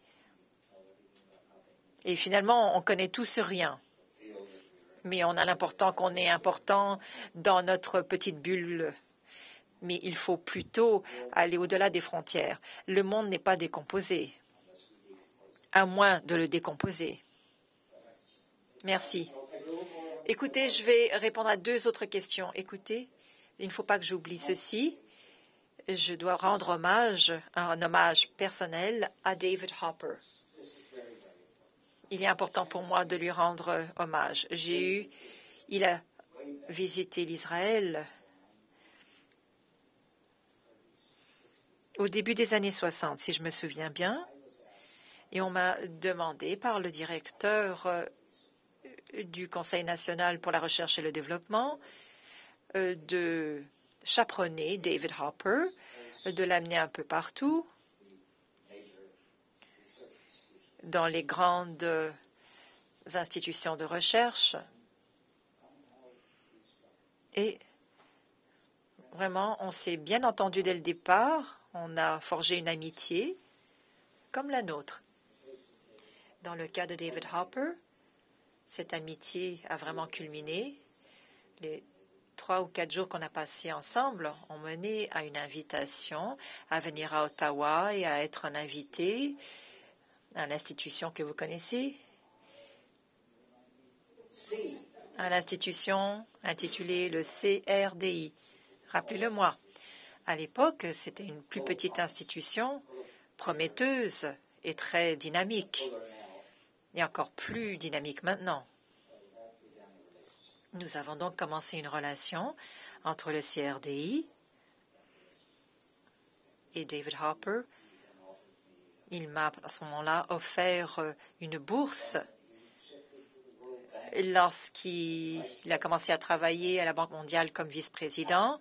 Et finalement, on connaît tous rien. Mais on a l'important qu'on est important dans notre petite bulle. Mais il faut plutôt aller au-delà des frontières. Le monde n'est pas décomposé, à moins de le décomposer. Merci. Écoutez, je vais répondre à deux autres questions. Écoutez, il ne faut pas que j'oublie ceci. Je dois rendre un hommage personnel à David Hopper. Il est important pour moi de lui rendre hommage. Il a visité l'Israël au début des années 60, si je me souviens bien, et on m'a demandé par le directeur du Conseil national pour la recherche et le développement de chaperonner David Hopper, de l'amener un peu partout dans les grandes institutions de recherche. Et vraiment, on s'est bien entendu dès le départ. On a forgé une amitié comme la nôtre. Dans le cas de David Hopper, cette amitié a vraiment culminé. Les 3 ou 4 jours qu'on a passés ensemble ont mené à une invitation à venir à Ottawa et à être un invité à l'institution que vous connaissez, à l'institution intitulée le CRDI. Rappelez-le-moi. À l'époque, c'était une plus petite institution, prometteuse et très dynamique, et encore plus dynamique maintenant. Nous avons donc commencé une relation entre le CRDI et David Hopper. Il m'a à ce moment-là offert une bourse lorsqu'il a commencé à travailler à la Banque mondiale comme vice-président.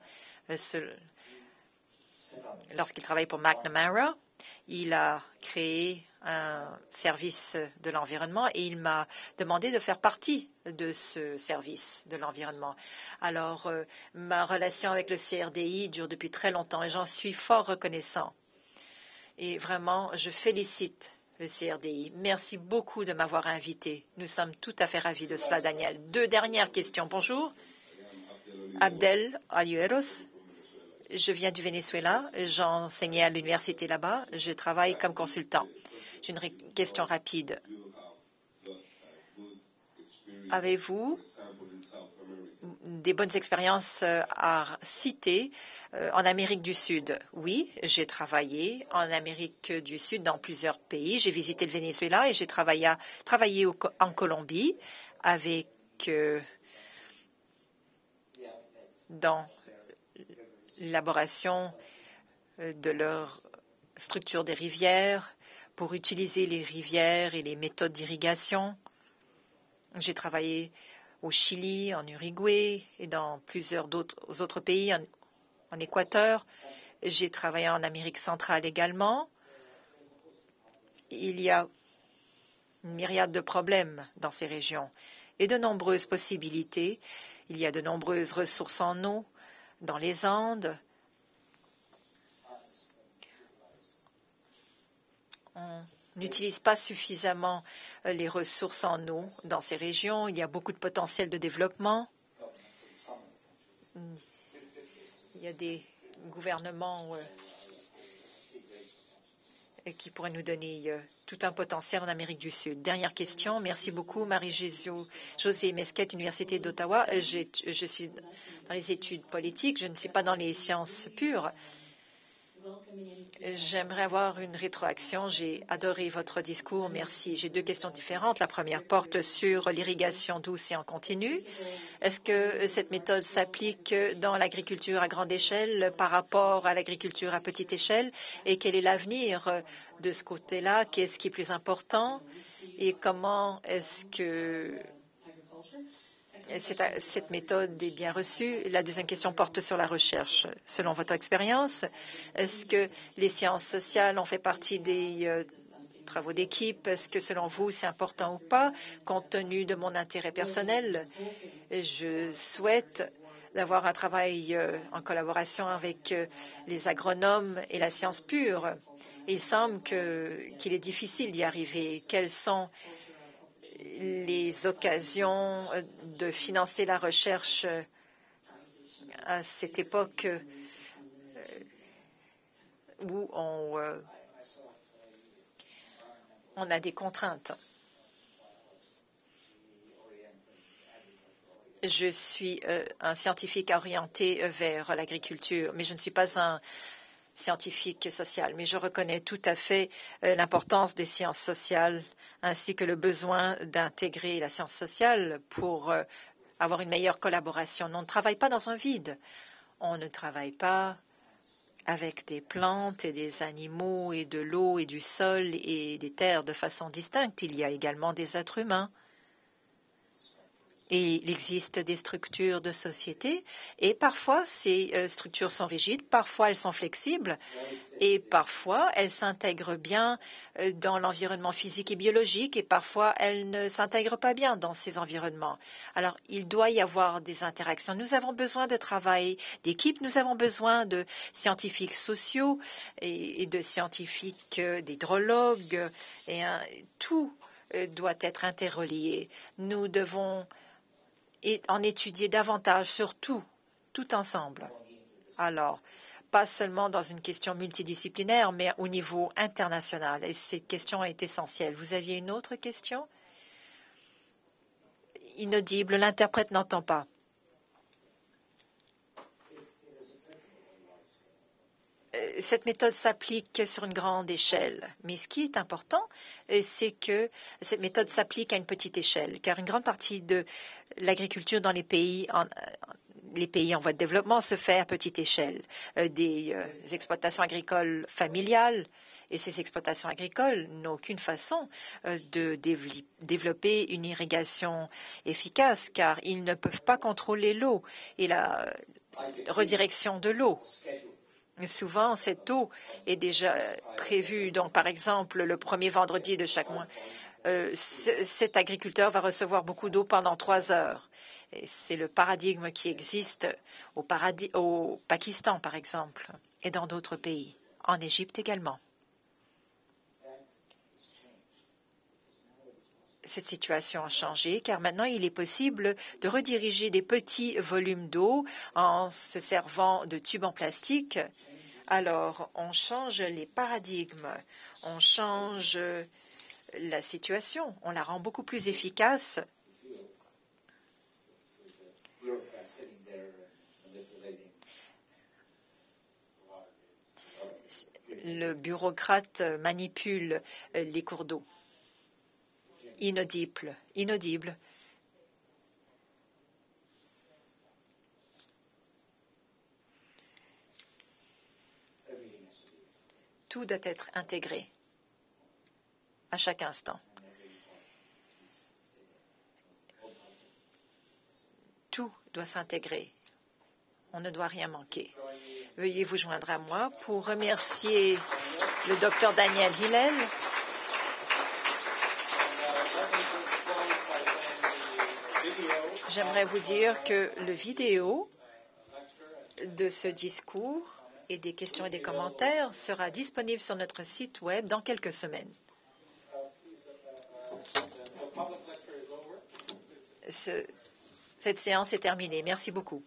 Lorsqu'il travaillait pour McNamara, il a créé un service de l'environnement et il m'a demandé de faire partie de ce service de l'environnement. Alors, ma relation avec le CRDI dure depuis très longtemps et j'en suis fort reconnaissant. Et vraiment, je félicite le CRDI. Merci beaucoup de m'avoir invité. Nous sommes tout à fait ravis de cela, Daniel. 2 dernières questions. Bonjour. Abdel Ayueros. Je viens du Venezuela. J'enseignais à l'université là-bas. Je travaille comme consultant. J'ai une question rapide. Avez-vous des bonnes expériences à citer en Amérique du Sud? Oui, j'ai travaillé en Amérique du Sud dans plusieurs pays. J'ai visité le Venezuela et j'ai travaillé en Colombie avec dans l'élaboration de leur structure des rivières pour utiliser les rivières et les méthodes d'irrigation. J'ai travaillé au Chili, en Uruguay et dans plusieurs autres pays, en Équateur. J'ai travaillé en Amérique centrale également. Il y a une myriade de problèmes dans ces régions et de nombreuses possibilités. Il y a de nombreuses ressources en eau dans les Andes. On n'utilise pas suffisamment les ressources en eau dans ces régions. Il y a beaucoup de potentiel de développement. Il y a des gouvernements qui pourraient nous donner tout un potentiel en Amérique du Sud. Dernière question. Merci beaucoup, Marie-Josée Mesquette, Université d'Ottawa. Je suis dans les études politiques. Je ne suis pas dans les sciences pures. J'aimerais avoir une rétroaction. J'ai adoré votre discours. Merci. J'ai 2 questions différentes. La première porte sur l'irrigation douce et en continu. Est-ce que cette méthode s'applique dans l'agriculture à grande échelle par rapport à l'agriculture à petite échelle? Et quel est l'avenir de ce côté-là? Qu'est-ce qui est plus important? Et comment est-ce que cette méthode est bien reçue? La deuxième question porte sur la recherche. Selon votre expérience, est-ce que les sciences sociales ont fait partie des travaux d'équipe? Est-ce que selon vous, c'est important ou pas? Compte tenu de mon intérêt personnel, je souhaite d'avoir un travail en collaboration avec les agronomes et la science pure. Et il semble qu'il est difficile d'y arriver. Quelles sont les occasions de financer la recherche à cette époque où on a des contraintes? Je suis un scientifique orienté vers l'agriculture, mais je ne suis pas un scientifique social. Mais je reconnais tout à fait l'importance des sciences sociales ainsi que le besoin d'intégrer la science sociale pour avoir une meilleure collaboration. On ne travaille pas dans un vide. On ne travaille pas avec des plantes et des animaux et de l'eau et du sol et des terres de façon distincte. Il y a également des êtres humains. Et il existe des structures de société et parfois ces structures sont rigides, parfois elles sont flexibles et parfois elles s'intègrent bien dans l'environnement physique et biologique et parfois elles ne s'intègrent pas bien dans ces environnements. Alors, il doit y avoir des interactions. Nous avons besoin de travail d'équipe, nous avons besoin de scientifiques sociaux et de scientifiques, d'hydrologues et tout doit être interrelié. Nous devons en étudier davantage sur tout ensemble. Alors, pas seulement dans une question multidisciplinaire, mais au niveau international. Et cette question est essentielle. Vous aviez une autre question? Inaudible, l'interprète n'entend pas. Cette méthode s'applique sur une grande échelle. Mais ce qui est important, c'est que cette méthode s'applique à une petite échelle, car une grande partie de l'agriculture dans les pays en voie de développement se fait à petite échelle. Des exploitations agricoles familiales, et ces exploitations agricoles n'ont aucune façon de développer une irrigation efficace, car ils ne peuvent pas contrôler l'eau et la redirection de l'eau. Souvent, cette eau est déjà prévue. Donc, par exemple, le premier vendredi de chaque mois, cet agriculteur va recevoir beaucoup d'eau pendant 3 heures. C'est le paradigme qui existe au Pakistan, par exemple, et dans d'autres pays, en Égypte également. Cette situation a changé car maintenant il est possible de rediriger des petits volumes d'eau en se servant de tubes en plastique. Alors, on change les paradigmes, on change la situation, on la rend beaucoup plus efficace. Le bureaucrate manipule les cours d'eau. Inaudible. Inaudible. Tout doit être intégré à chaque instant. Tout doit s'intégrer. On ne doit rien manquer. Veuillez vous joindre à moi pour remercier le Dr Daniel Hillel. J'aimerais vous dire que le vidéo de ce discours et des questions et des commentaires sera disponible sur notre site Web dans quelques semaines. Cette séance est terminée. Merci beaucoup.